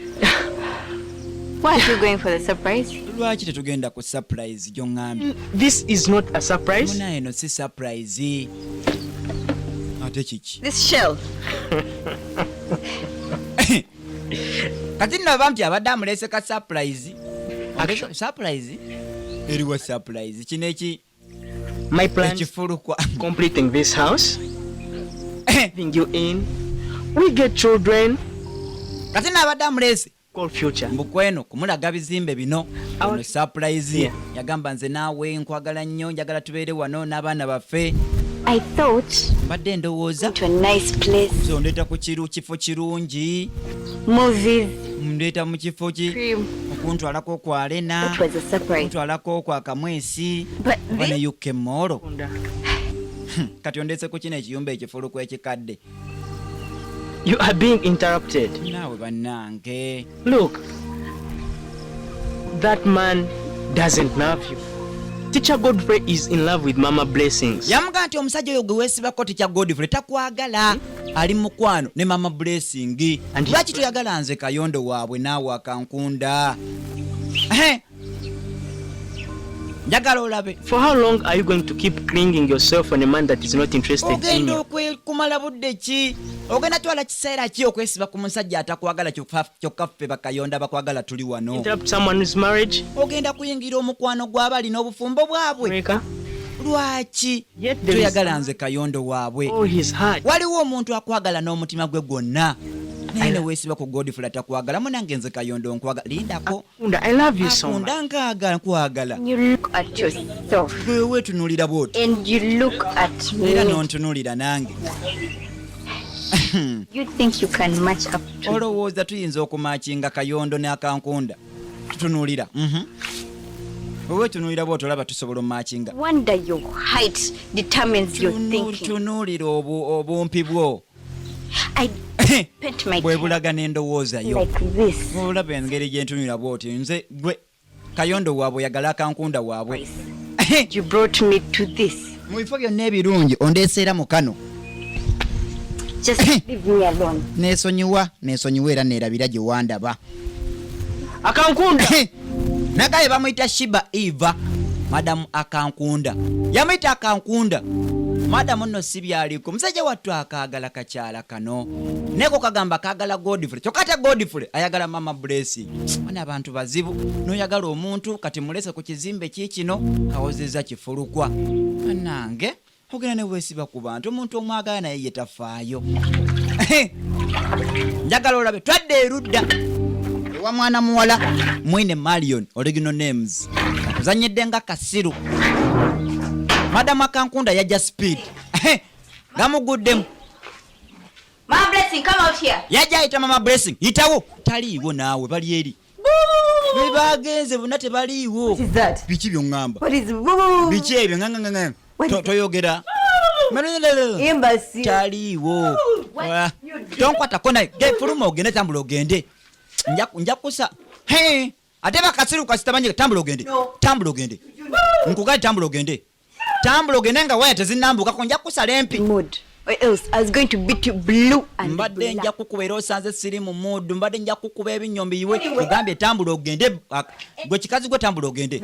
Why are you going for the surprise? Lwaki tetugenda ku surprise gyongambye? This is not a surprise. Muna eno si surprise. Ate kiki? This shell. Kati naba mti abadde amulese ka surprise. Surprise? Eriwa surprise. Kineki my plan ekifulukwa completing this house. Bring you in. We get children. Kati nabadde amulese future mbukweno kumulaga bizimbe bino ono surprise yagamba nze naawe nkwagala nnyo njagala tubeere wano n'abaana baffe I thought mbadde ndowooza to a nice place so ndeeta ku kifo kirungi movies ndeeta mu kifo okuntwalako kwa Arena okuntwalako kwa Kamwesi bane UK Mall kati ondese ku kino ekiyumba ekifuluku ekikadde. You are being interrupted. Look, that man doesn't love you. Teacher Godfrey is in love with Mama Blessings. Yamuga nti omusajja oyo gwe weesibako Teacher Godfrey takwagala ali mukwano ne Mama Blessing. Lwaki toyagala nze Kayondo waabwe naawe akankunda? Njagala olabe. For how long are you going to keep clinging yourself on a man that is not interested in you? Ogenda kumala budde ki? Ogenda twala kiseera ki okwesiba ku musajja atakwagala kyokka ffe Bakayonda bakwagala tuli wano? Interrupt someone's marriage? Ogenda kuyingira omukwano gw'abali n'obufumbo bwabwe? Lwaki toyagala nze Kayondo waabwe? Waliwo omuntu akwagala n'omutima gwe gwonna. Naye weesiba ku Godfrey atakwagala munange nze Kayondo nkwagala lindako. I love you so much. Ndankagala nkwagala. You look at yourself. Wewe tunulira bwoti. And you look at me. Era nontunulira nange. You think you can match up to me? Olowooza tuyinza okumakinga Kayondo ne akankunda. Tutunulira. Wewe tunulira bwoti olaba tusobola omakinga. Wonder your height determines your thinking. Tunulira obumpi bwo. I pet my bwebulaga n'endowooza yo. Like this. Olaba engeri gye ntunulira bwoti nze gwe Kayondo waabwe yagala akankunda waabwe. You brought me to this. Mu bifo byonna ebirungi ondeeseera mu kano. Just leave me alone. Neesonyiwa era neerabira gye wandaba. Akankunda. Nagaye bamuyita Shiba Eva. Madamu akankunda. Yamuyita akankunda. Madamu nno si byaliko. Musajja wattu akaagala kakyala kano. Neko kagamba kaagala Godfrey. Kyokka Godfrey ayagala Mama Blessing. Bano abantu bazibu. N'oyagala omuntu kati mulese ku kizimbe kiikino kawozezza kifulukwa. Nange ogenda ne weesiba ku bantu omuntu omwagala naye ye tafaayo. Njagala olabe twadde erudda ewa mwana muwala mwine Marion original names kuzanyedde nga Kasiru. Madamu akankunda yajja speed gamuguddemu Mama Blessing, come out here. Yajja ayita Mama Blessing. Yitawo. Taliiwo naawe bali eri. Bebagenze bonna tebaliiwo. What is that? Biki byongamba? What is boo? Biki ebyo nganganganga. Toyogera. Embassy. Taliiwo. Tonkwatako naye. Fuluma ogende tambula ogende. Nja kusa. Hey. Ate bakasiru kasitabanye tambula ogende. Tambula ogende. Nkugaye tambula ogende. Tambula ogende nga waya tezinambuka ko nja kusala empi. Mood. Or else I was going to beat you blue and mbadde nja kukubeera osanze siri mu mood mbadde nja kukuba ebinyombi iwe kugambye tambula ogende gwe kikazi gwe tambula ogende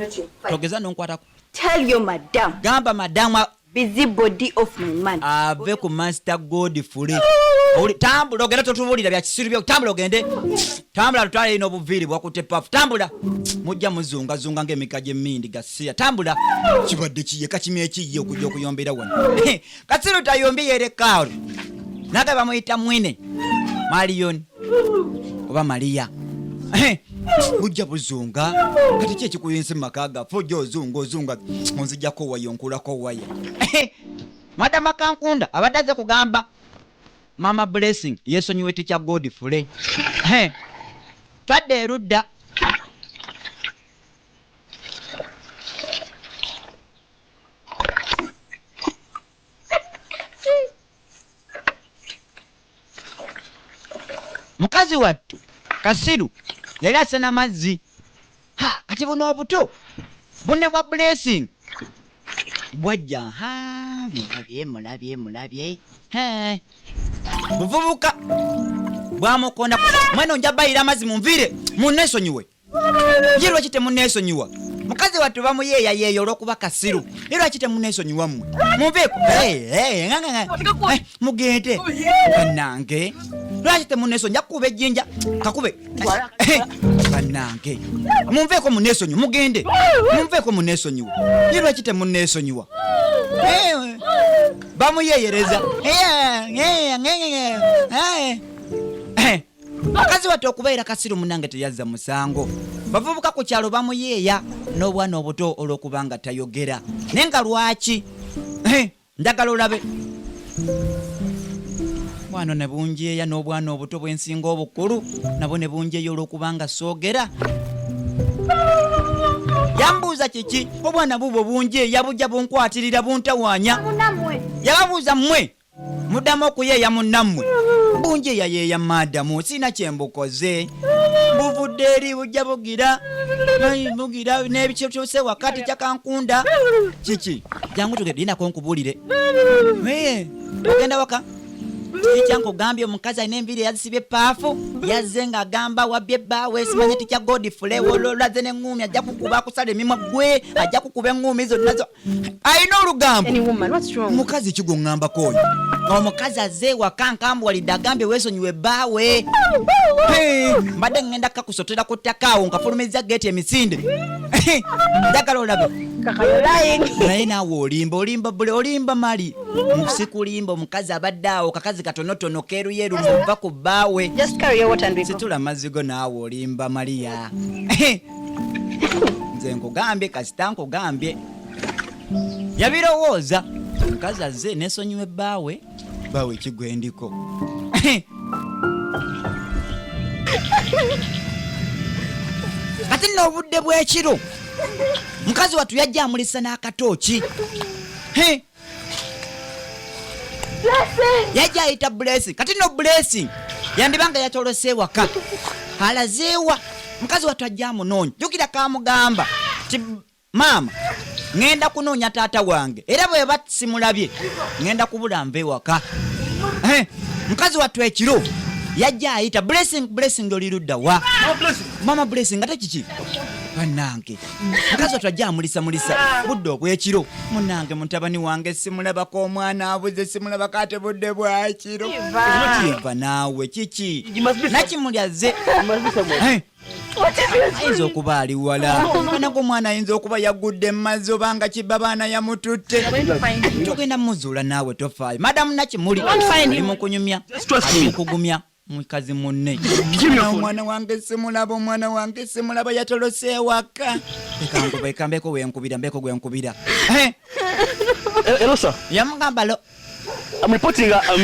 togeza nonkwatako. Tell your madam. Gamba madam busy body of my man. Ave ku Master Godfrey. Oli tambula ogende totubulira bya kisiru byo tambula ogende. Tambula tutale ino buviri bwakute pafu tambula. Mujja muzunga zunga ng'emikaje mindi gasiya tambula. Kibadde kiye kachimye kiye okujja okuyombera wano. Kasiru tayombi yere kawo. Naga bamuyita mwine. Marion. Oba Maria. Mujja buzunga kati kye kikuyinse makaga fojo ozunga onzijjako wayonkulako waya. Madama Kankunda abadaze kugamba Mama Blessing yesonyiwe Teacher Godfrey. Twadde erudda mukazi wattu Kasiru yali asena mazzi. Kati buno obuto bune bwa Blessing bwajja mulabye buvubuka bwamukonda mweno nja bayira amazzi munvire munnesonyiwe ye lwaki temunnesonyiwa mukazi wattu bamuyeeya yeeyo olw'okuba Kasiru ye lwaki temunnesonyiwa mmwe munveeko mugende bannange lwaki temunnesonyiwa kuba ejjinja kakube bannange munveeko munnesonyiwa mugende munveeko munnesonyiwa ye lwaki temunnesonyiwa bamuyeeyereza mukazi wattu okubeera Kasiru munange teyazza musango bavubuka ku kyalo bamuyeeya n'obwana obuto olw'okubanga tayogera naye nga lwaki njagala olabe bwano ne bunjeeya n'obwana obuto bwensinga obukulu nabo ne bunjeeya olw'okubanga soogera. Yambuuza kiki obwana bubwo bunjeeya bujja bunkwatirira buntawaanya yababuuza mmwe muddamu okuyeeya munnammwe bunjeeya yeeya maadamu sina kyembukoze buvudde eri bujja bugira n'ebikyose wakati kya Kankunda kiki jangu tugende linako nkubuulire ogenda waka ekyankugambye omukazi alina enviiri yazisibye paafu yazze ng'agamba wabbye bbaawe simanye Teacher Godfrey wololaze n'eŋŋuumi ajja kukuba akusala emimwa gwe ajja kukuba eŋŋuumi zonna zo alina olugambo mukazi kigoŋŋambako oyo omukazi azze waka nkambuwalidde agambye weesonyiwe bbaawe mbadde ngenda kakusotera ku ttaka awo nkafulumiza geeti emisinde njagala olabe naye naawe olimba bule olimba mali musikulimba omukazi abadde awo kakazi katonotono keeruyeru muva ku bbaawe situla mazigo naawe olimba Maria. Nze nkugambye kasita nkugambye yabirowooza omukazi azze nesonyiwe bbaawe kigwendiko. Kati nno obudde bw'ekiro mukazi wattu yajja amulisa n'akatooki yajja ayita Blessing. Kati nno Blessing yandibanga yatolose ewaka alazeewa mukazi wattu ajja amunoonya jjukira kamugamba ti maama ŋŋenda kunoonya taata wange era bwe basimulabye ŋŋenda kubula nva ewaka. Mukazi wattu ekiro yajja ayita Blessing oli ludda wa Mama Blessing ate kiki bannange mukazi wattu ajja amulisa budde obw'ekiro munnange mutabani wange simulabako omwana abuze simulabako ate budde bwakiro kiva naawe kiki nakimulyaze ayinza okuba ali wala banago omwana ayinza okuba yagudde mumazzi obanga kibba baana yamututte togenda muzuula naawe tofaayo madamu nakimuli ali mukunyumya ali mukugumya mukazi munne omwana wange simulaba yatolose ewaka ekambeko wenkubira mbeko gwenkubira yamugamba lo I'm reporting a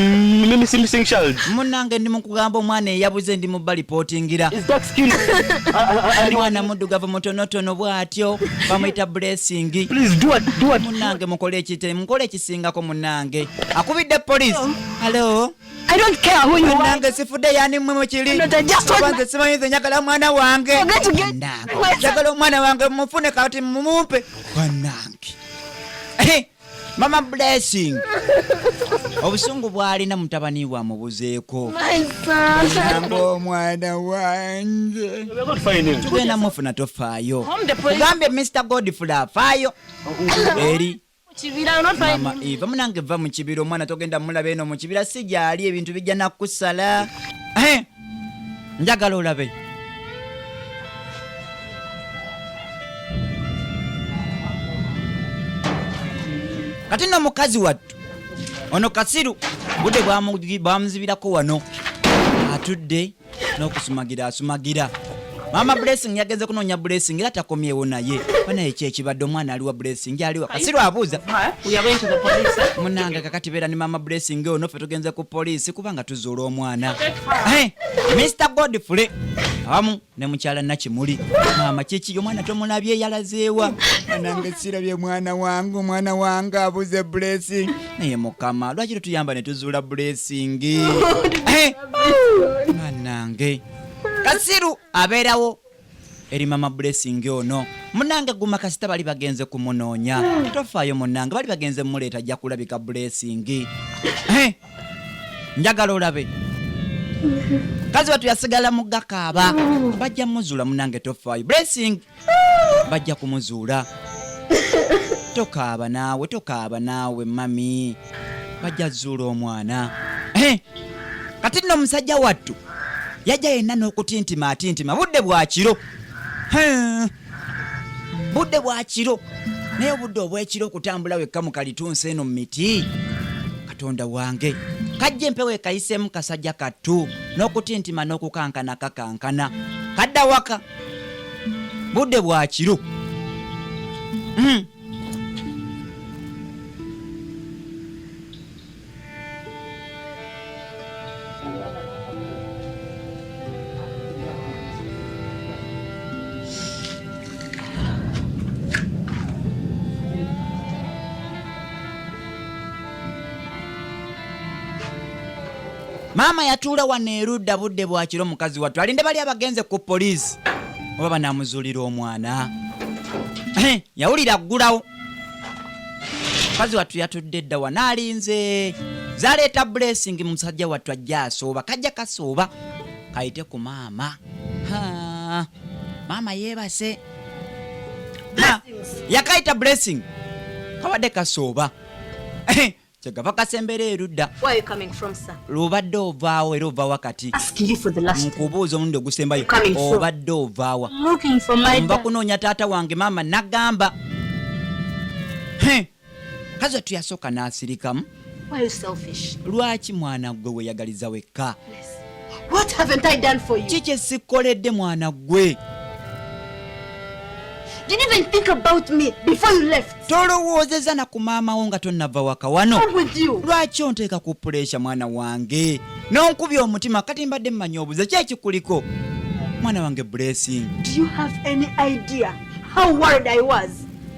missing child. Munange ndi mukugamba omwana eyabuze ndi mu reportingira. Is that skin? Mwana muddugavu mutonotono bw'atyo bamuyita Blessing. Please do what. Munange mukole ekisingako munange. Akubidde police. Hello. I don't care who you are. Munange sifudde yani mmwe mukiri. Banze simanyize nyagala mwana wange. Njagala omwana wange mufune kati mumumpe. Munange. Mama Blessing. Obusungu bwalina mutabani wa mubuzeeko. Nango mwana wanje. Tugenda mufuna tofaayo. Kugambye Mr. Godfrey afaayo. Eri. Mama Eva munange va mu kibira omwana togenda mulabe eno mu kibira si gyali ebintu bijja nakusala. Njagala olabe. Kati no mukazi wattu ono Kasiru budde bwamuzibirako wano atudde n'okusumagira asumagira. Mama Blessing yageze kunoonya Blessing era takomyewo naye. Banaye kyekibadde omwana aliwa Blessing aliwa. Kasiru abuuza. Munange kakati beera ne Mama Blessing ono ffe tugenze ku poliisi kubanga tuzuula omwana. Mr. Godfrey awamu ne mukyala Nakimuli. Mama kiki omwana tomulabye yalazeewa. Munange sirabye mwana wange abuze Blessing. Naye Mukama lwaki tutuyamba ne tuzuula Blessing? Munange Kasiru abeerawo eri Mama Blessing ono. Munange guma kasita bali bagenze kumunoonya. Tofaayo munange bali bagenze muleeta ajja kulabika Blessing. Njagala olabe. Kazi watu yasigala mugakaaba. Bajja muzuula munange tofaayo. Blessing bajja kumuzuula. Tokaaba naawe mami. Bajja zuula omwana. Kati nno musajja wattu yajja yenna n'okutintima budde bwa kiro naye obudde obw'ekiro okutambula wekka mu kalitunsi eno mu miti. Katonda wange kajja empewo ekayiseemu kasajja kattu n'okutintima n'okukankana kakankana kadda waka budde bwa kiro. Mama yatuula wano erudda budde bwa kiro mukazi wattu alinde bali abagenze ku poliisi oba banamuzuulira omwana. Yawulira ggulawo. Mukazi wattu yatudde dda wanaalinze. Zaleeta Blessing musajja wattu ajja asooba. Kajja kasooba kayite ku maama. Maama yeebase. Yakayita Blessing kabadde kasooba. Chegava kasembera erudda. Where are you coming from, sir? Lubadde ovaawo era ovaawo wakati. Asking you for the last time. Nkubuuza omundi ogusembayo. Obadde ovaawa. Looking for my Nva kunoonya taata wange maama nagamba. Kazi wattu yasooka n'asirikamu. Why are you selfish? Lwaki mwana gwe weeyagaliza wekka? What haven't I done for you? Kiki sikkoledde mwana gwe? Did you even think about me before you left? Tolowoozeza na ku maama wo nga tonnava waka wano. What's wrong with you? Lwaki onteeka ku puleesha mwana wange? N'onkubya omutima kati mbadde mmanyi obuze ki ekikuliko? Mwana wange Blessing. Do you have any idea how worried I was?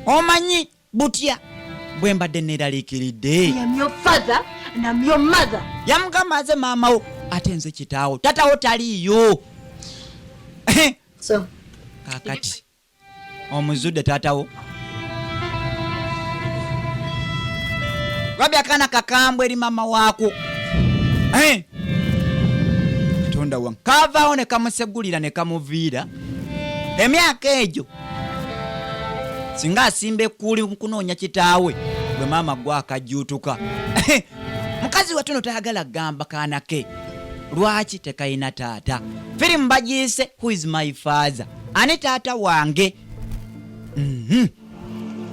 Omanyi butya bwe mbadde neeraliikiridde. I am your father and I'm your mother. Yamugamba aze maama wo ate nze kitaawo. Tatawo taliiyo. So Kakati omuzudde taatawo. Wabya akaana kakambwe eri maama waako. Katonda wange kaavaawo ne kamusegulira ne kamuviira. Emyaka egyo singa asimba ekkuli kunoonya kitaawe bwe maama gwe akajjuutuka. Mukazi wattu no tayagala gamba kaana ke lwaki tekayina taata. Firimu bagiise Who is my father? Ani taata wange?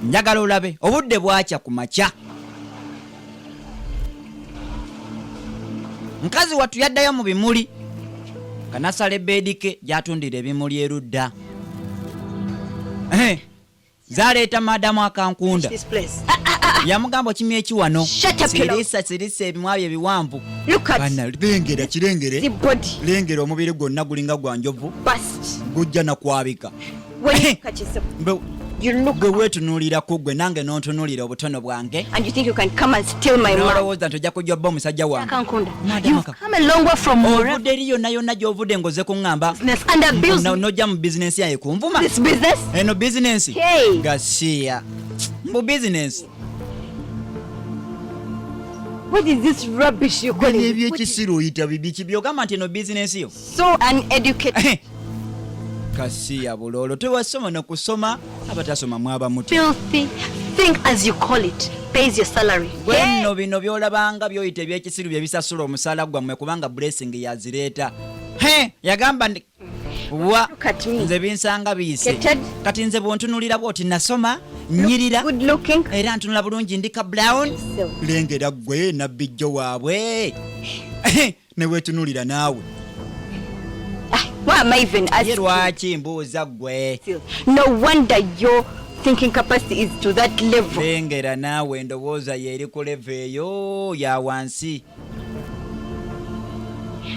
Njagala olabe obudde bwakya ku makya. Mukazi wattu yaddayo mu bimuli. Kanasala ebbeedike gy'atundira ebimuli erudda. Zaleeta madamu akankunda. yamugamba kimye kiwano Shut up, you sirisa ebimwabyo ebiwanvu Look at bana lengera kirengere the body. lengera omubiri gwonna gulinga gwa njovu Bust. gujja nakwabika When you look at yourself, you look gwe weetunuulirako gwe nange n'ontunuulira obutono bwange and you think you can come and steal my man. n'olowooza nti ojja kujja bba omusajja wange Kankunda, Madam you've come a long way from ovudde eri yonna yonna gy'ovudde ng'oze kuŋŋamba business and a business. n'ojja mu bizinensi yaye kunvuma This business? eno bizinensi Hey. gasiya mu bizinensi What is this rubbish you're calling it? What is ebyekisiru oyita bibiki byogamba nti eno bizinensi yo so uneducated? kasiya buloolo tewasoma nokusoma abatasoma mwabamuti Filthy thing, as you call it, pays your salary. bwenno bino byolabanga byoyita ebyekisiru bye bisasula omusaala gwammwe kubanga blessing yazireeta yagamba ndi wa Look at me. nze binsanga biyise Getted. kati nze bwontunulira bwoti nasoma nyirira Good looking. era ntunula bulungi ndika brown So, lengera gwe nabbijjo waabwe neweetunulira naawe why am I even ye asking? lwaki mbuuza gwe Still, no wonder your thinking capacity is to that level. lengera naawe endowooza yeeri ku leva eyo ya wansi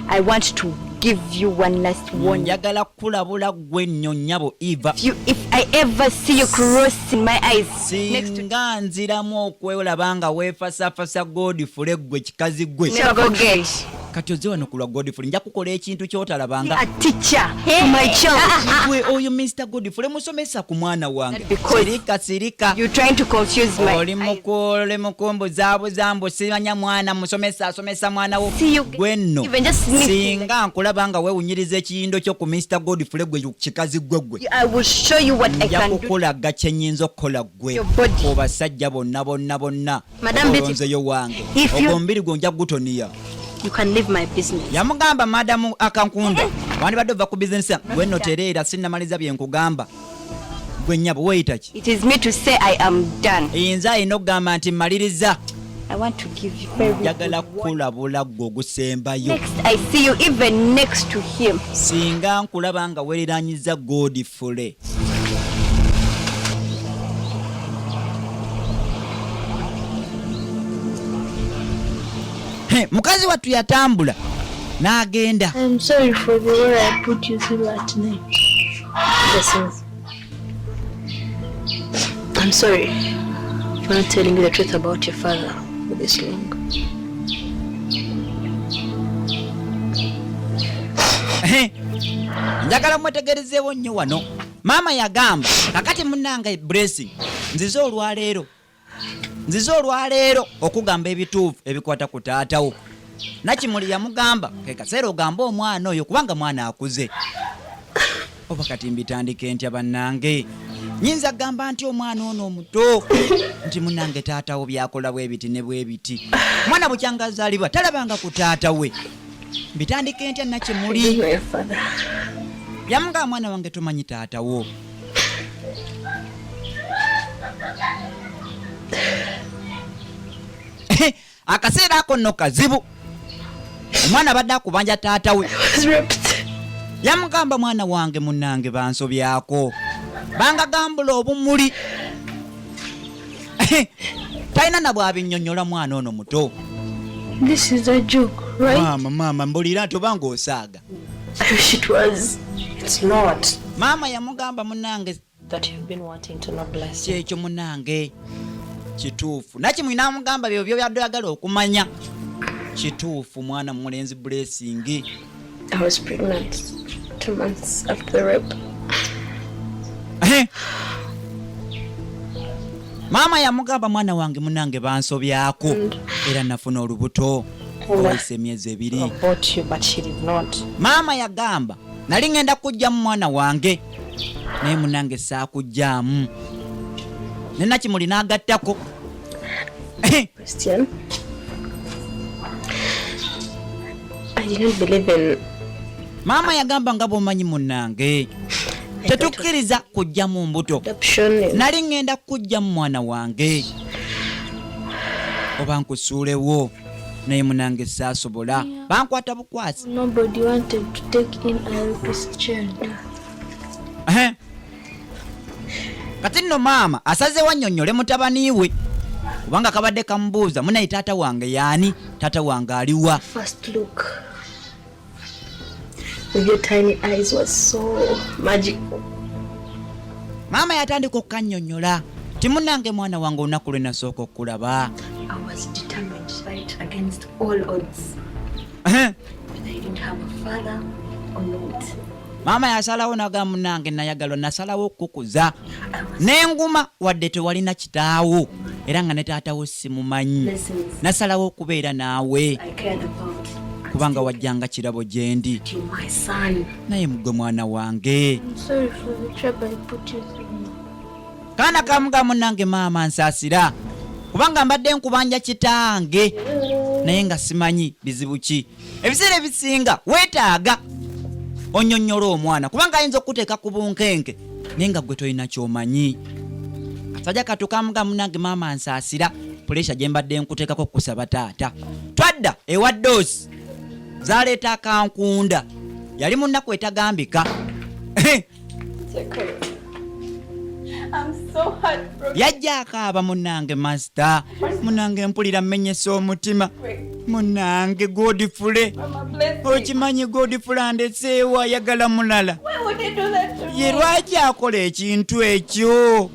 I want to give you one last warning. njagala kulabula gwe nno nnyabo eva If I ever see you crossing my eyes next to singa nziramu okwelaba nga weefasafasa godifule gwe kikazi gwe never forget, kati oze wano kulwa godifule nja kukola ekintu kyotalabanga a teacher to my child. gwe oyo mr godifule musomesa ku mwana wange Because sirika you're trying to confuse my oli mukumbuzaabuzaambu simanya mwana musomesa asomesa mwana wo See you gwe nno even just sniffing. singa nkulaba nga weewunyiriza ekiyindo kyo ku mr godifule gwe kikazi gwe gwe I will show you what I nja can do. kukulaga kyenyinza okukola gwe Your body. obasajja bonna Madam Betty, olonzeyo wange if you- ogwo mubiri gwo nja gutoniya You can leave my business. yamugamba madamu akankunda wandibadde ova ku bizinesi gwe notereera sinnamaliza byenkugamba gwe nnyabo weyita ki It is me to say I am done. eyinza alina okugamba nti mmaliriza I want to give you very njagala good warning. kukulabula gwe ogusembayo Next I see you even next to him. singa nkulaba nga weeranyiza godifule mukazi wattu yatambula n'agenda I'm sorry for the way I put you through at night. Listen. I'm sorry for not telling you the truth about your father for this long. njagala mwetegerezeewo nnyo wano maama yagamba kakati munnanga blessing nzize olwaleero okugamba ebituufu ebikwata ku taatawo nakimuli yamugamba ke kaseera ogamba omwana oyo kubanga mwana akuze oba kati mbitandike ntya bannange nyinza gamba nti omwana ono omuto nti munnange taatawo byakola bwebiti ne bwebiti mwana bukyanga azaalibwa talabanga ku taata we mbitandike ntya nakimuli Your father. yamugamba mwana wange tomanyi taatawo akaseera ako nno kazibu omwana badde akubanja taata we Was raped. yamugamba mwana wange munnange bansobyako bangagambula obumuli talina na bwabinnyonnyola mwana ono muto This is a joke, right? maama mbulira nti oba ng'osaaga I wish it was. It's not. maama yamugamba munnange That you've been wanting to not bless you. kyekyo munnange kituufu nakimwe namugamba byebyo byaddagala okumanya kituufu mwana mulenzi blessing I was pregnant 2 months after the rape. maama yamugamba mwana wange munnange bansobyako era nafuna olubuto owayise emyezi 2 About you, but she did not. maama yagamba nali ngenda kujjamu mwana wange naye munnange saakujjaamu ne nakimuli n'agattako Christian. I didn't believe in maama yagamba nga bw'omanyi munnange tetukkiriza kujjamu mbuto adoption. nali ngenda kujjamu mwana wange oba nkusuulewo naye munange saasobola bankwata bukwasi Nobody wanted to take in a rapist child. kati nno maama asazeewo annyonnyole mutabani we kubanga kabadde kamubuuza munaye taata wange yaani taata wange aliwa. First look with your tiny eyes was so magical. Maama yatandika okukanyonnyola ti munnange mwana wange olunaku lwe nasooka okulaba. I was determined to fight against all odds. Whether I didn't have a father or not. Maama yasalawo naga munnange nayagalwa nasalawo okukuza n'enguma wadde tewalina kitaawo era nga ne taatawo simumanyi nasalawo okubeera naawe kubanga wajjanga kirabo gye ndi naye mugwe mwana wange. Kaana kamuga munnange maama nsaasira kubanga mbadde nkubanja kitange naye nga simanyi bizibu ki. Ebiseera ebisinga weetaaga onyonnyola omwana kubanga ayinza okuteeka ku bunkenke naye nga gwe tolina ky'omanyi. Kasajja katu kamuga munnange maama nsaasira puleesha gye mbadde nkuteekako kusaba taata. Twadda ewa Doosi zaleeta akankunda yali mu nnaku etagambika. Yajja akaaba munnange masita munnange mpulira mmenyesa omutima munnange Godfrey okimanyi Godfrey andeseewa ayagala mulala ye lwaki akola ekintu ekyo.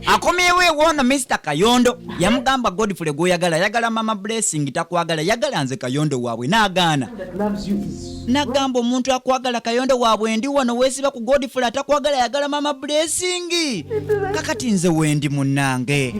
Akomyewo ewoono Mr. Kayondo yamugamba Godfrey gw'oyagala yagala mama Blessing takwagala yagala nze Kayondo waabwe n'agaana. Nagamba omuntu akwagala Kayondo waabwe ndi wano weesiba ku Godfrey atakwagala yagala mama Blessing. Kakati nze wendi munnange.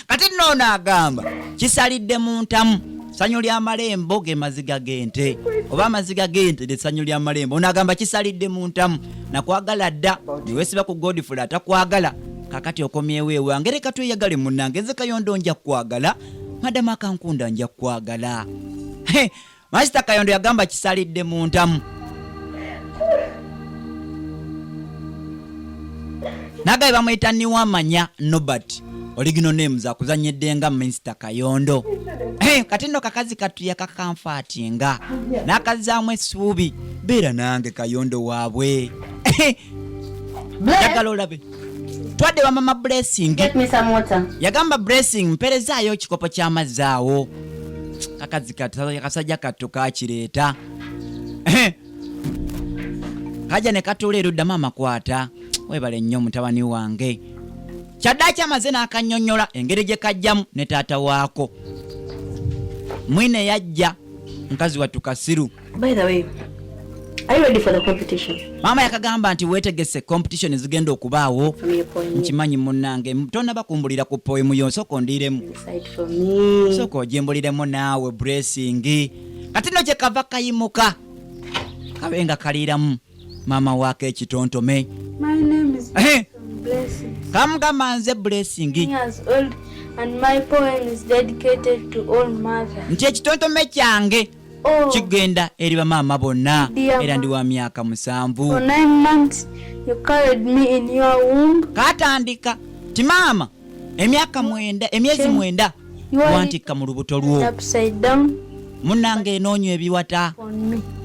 Kati nno n'agamba kisalidde mu ntamu sanyu lya malembo ge maziga g'ente oba amaziga g'ente ly'essanyu lya malembo. Onagamba kisalidde mu ntamu nakwagala dda ne weesiba ku Godfrey atakwagala. Kakati okomyewo ewange leka tweyagale munnange nze Kayondo nja kwagala madama akankunda nja kwagala. Master Kayondo yagamba kisalidde mu ntamu. Nagaye bamuyita Niwamanya Nobert original names akuzanyedde nga Mr. Kayondo. Kati nno kakazi katuya kakanfaatinga n'akazaamu essuubi beera nange Kayondo waabwe. Yagala olabe twadde wa mama Blessing. Get me some water. Yagamba Blessing mperezaayo kikopo ky'amazzi awo. Kakazi kasajja kattu kakireeta. Kaja ne katuula erudda maama kwata weebale nnyo mutabani wange. Kyaddaaki amaze n'akannyonnyola engeri gye kajjamu ne taata waako. Mwine yajja mukazi wattu Kasiru. By the way, are you ready for the competition? Maama yakagamba nti weetegese competition zigenda okubaawo. Nkimanyi munnange tonna bakumbulira ku poemu yo sooka ondiiremu. Sooka ogyembuliremu naawe Blessing. Kati nno kye kava kayimuka kabenga kaliiramu maama waako ekitontome. My name is Blessing. Kamugamba nze Blessing. Years old and my poem is dedicated to all mothers. Nti ekitontome kyange kigenda eri bamaama bonna era ndi wa myaka 7. For 9 months you carried me in your womb. Katandika ti maama emyezi 9 wantikka mu lubuto lwo. Upside down. Munnange enoonywa ebiwata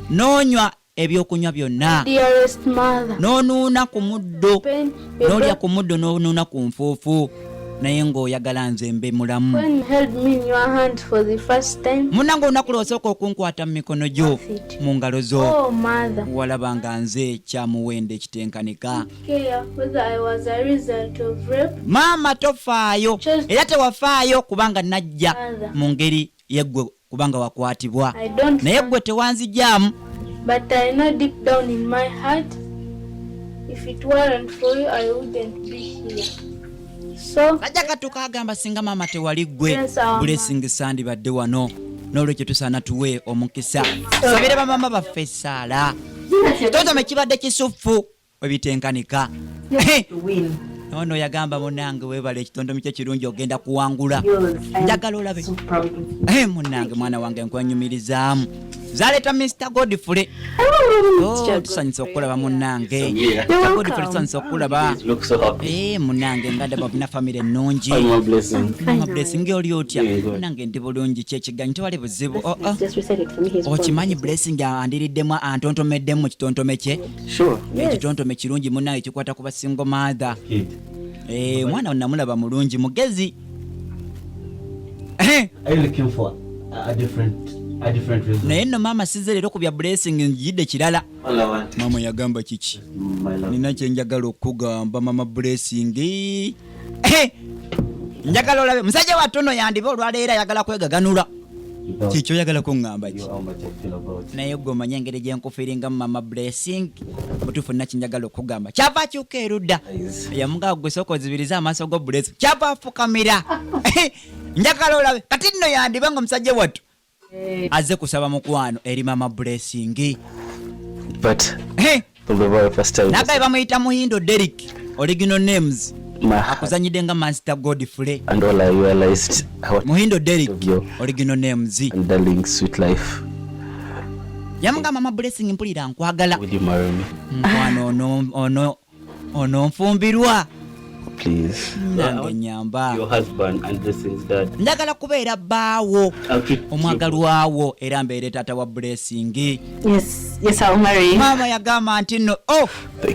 noonywa ebyokunywa byonna Dearest mother. n'onuuna ku muddo n'olya ku muddo n'onuuna ku nfuufu naye ng'oyagala nze mbe mulamu. When you held me in your hand for the first time. Munnange olunaku lw'osooka okunkwata mu mikono gyo mu ngalo zo. Oh mother. Walaba nga nze kyamuwenda ekitenkanika. Care whether I was a result of rape. Maama tofaayo era tewafaayo kubanga najja mu ngeri yeggwe kubanga wakwatibwa naye ggwe tewanzijaamu. But I know deep down in my heart, if it weren't for you, I wouldn't be here. So, kajja katuka agamba singa maama tewali ggwe Blessing sandibadde wano n'olwekyo tusaana tuwe omukisa sabire bamaama baffe essaala tontome kibadde kisuffu ebitenkanika. Ono yagamba munnange weebale ekitontome kye kirungi ogenda kuwangula njagala olabe. Munnange mwana wange nkwenyumirizaamu zaleeta Mr. Godfrey. Tusanyusa okulaba munnange. Mr. Godfrey tusanyusa okulaba. Munnange ngadde bafuna famire ennungi. Mama Blessing oli otya? Munnange ndi bulungi kyekiganyi tewali buzibu. Okimanyi Blessing andiriddemu antontomeddemu mu kitontome kye. Ekitontome kirungi munnange kikwata ku basingo mother. Mwana namulaba mulungi mugezi Are you looking for a different reason? Naye nno maama sizze leero ku bya blessing njidde kirala. Maama yagamba kiki? Nina kye njagala okugamba mama blessing. Njagala olabe musajja watono yandiba olwaleero ayagala kwegaganula. Kikyo yagala kuŋŋamba ki? Naye gwe omanye engeri gye nkufiiringa mama blessing. Mutuufu nina kye njagala okugamba. Kyava akyuka erudda. Yamugaa gwe sooka ozibiriza amaaso go blessing. Kyava afukamira. Njagala olabe kati nno yandiba nga musajja wattu azze kusaba mukwano eri mama blessing. But from the very first time, nagaye bamuyita Muhindo Derek, original names akuzanyidde nga Master Godfrey, and all I realized Muhindo Derek, original names and darling sweet life. Yamuga mama blessing mpulira nkwagala. Will you marry me? Mkwano ono nfumbirwa. Please. Nange nyamba. Your husband and blessings dad. Njagala kubeera baawo omwagalwawo era mbeere taata wa blessing. Yes, I'll marry. Mama yagamba nti nno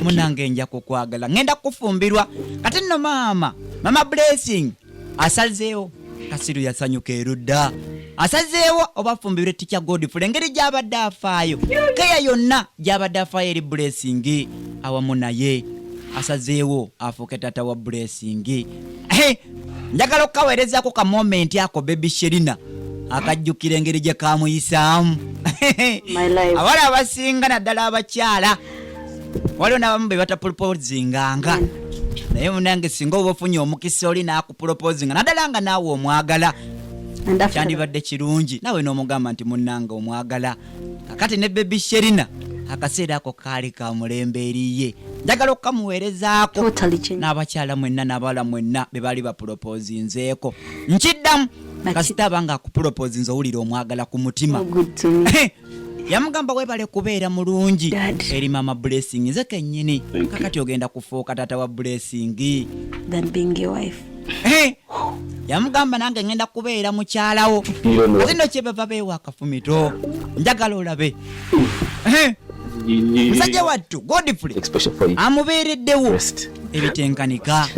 munange nja kukwagala ngenda kufumbirwa kati nno mama blessing asazeewo Kasiru yasanyuka erudda asazeewo obafumbirwe Teacher Godfrey engeri gy'abadde afaayo keya yonna gy'abadde afaayo eri blessing awamu naye asazeewo afuuke taata wa blessing. Njagala okukaweerezako ka moment ako baby Sherina akajjukira engeri gye kamuyisaamu. Abala abasinga naddala abakyala waliwo n'abamu be batapropozinganga naye munange singa oba ofunye omukisa oli n'akupropozing naddala nga naawe omwagala kyandibadde kirungi nawe n'omugamba nti munnange omwagala. Kakati ne baby Sherina akaseera ako kaali ka mulembe eriye njagala okukamuweerezaako n'abakyala mwenna n'abawala mwenna be baali bapropozingzeeko nkiddamu kasita abanga akupropozinze owulira omwagala ku mutima. Yamugamba webale kubeera mulungi eri mama blessing nze kennyini kakati ogenda kufuuka taata wa blessing Than being your wife. Yamugamba nange ngenda kubeera mukyalawo ate no kyebava beewa akafumito njagala olabe. Musajja wattu Godfrey amubeereddewo ebitenkanika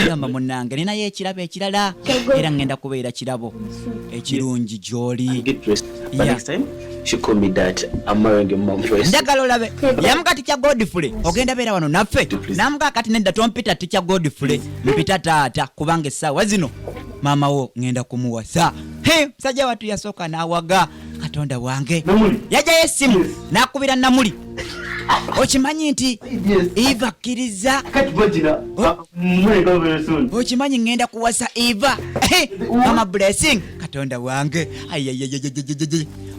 ngamba munnange ninayo ekirabo ekirala era ngenda kubeera kirabo ekirungi gy'oli. She called me that I'm marrying your mom first. Njagala olabe yamuga Teacher Godfrey ogenda beera wano naffe namuga kati nedda tompita Teacher Godfrey mpita taata kubanga essaawa zino maama wo ngenda kumuwasa. Musajja wattu yasooka n'awaga Katonda wange yajjayo essimu n'akubira Namuli. Okimanyi nti Eva akkiriza okimanyi ngenda kuwasa Eva mama blessing Katonda wange.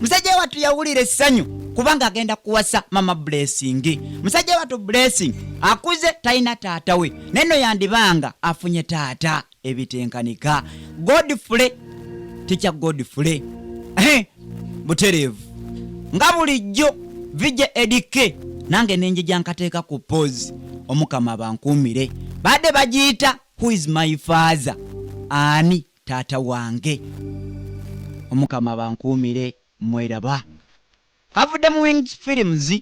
Musajja wattu yawulira essanyu kubanga agenda kuwasa mama blessing. Musajja wattu blessing akuze talina taata we neno yandibanga afunye taata ebitenkanika. Godfrey Teacher Godfrey butereevu nga bulijjo vije edike nange nenjija nkateeka ku pause omukama bankuumire badde bagiyita who is my father ani taata wange omukama bankuumire mweraba kavudde mu Wings Films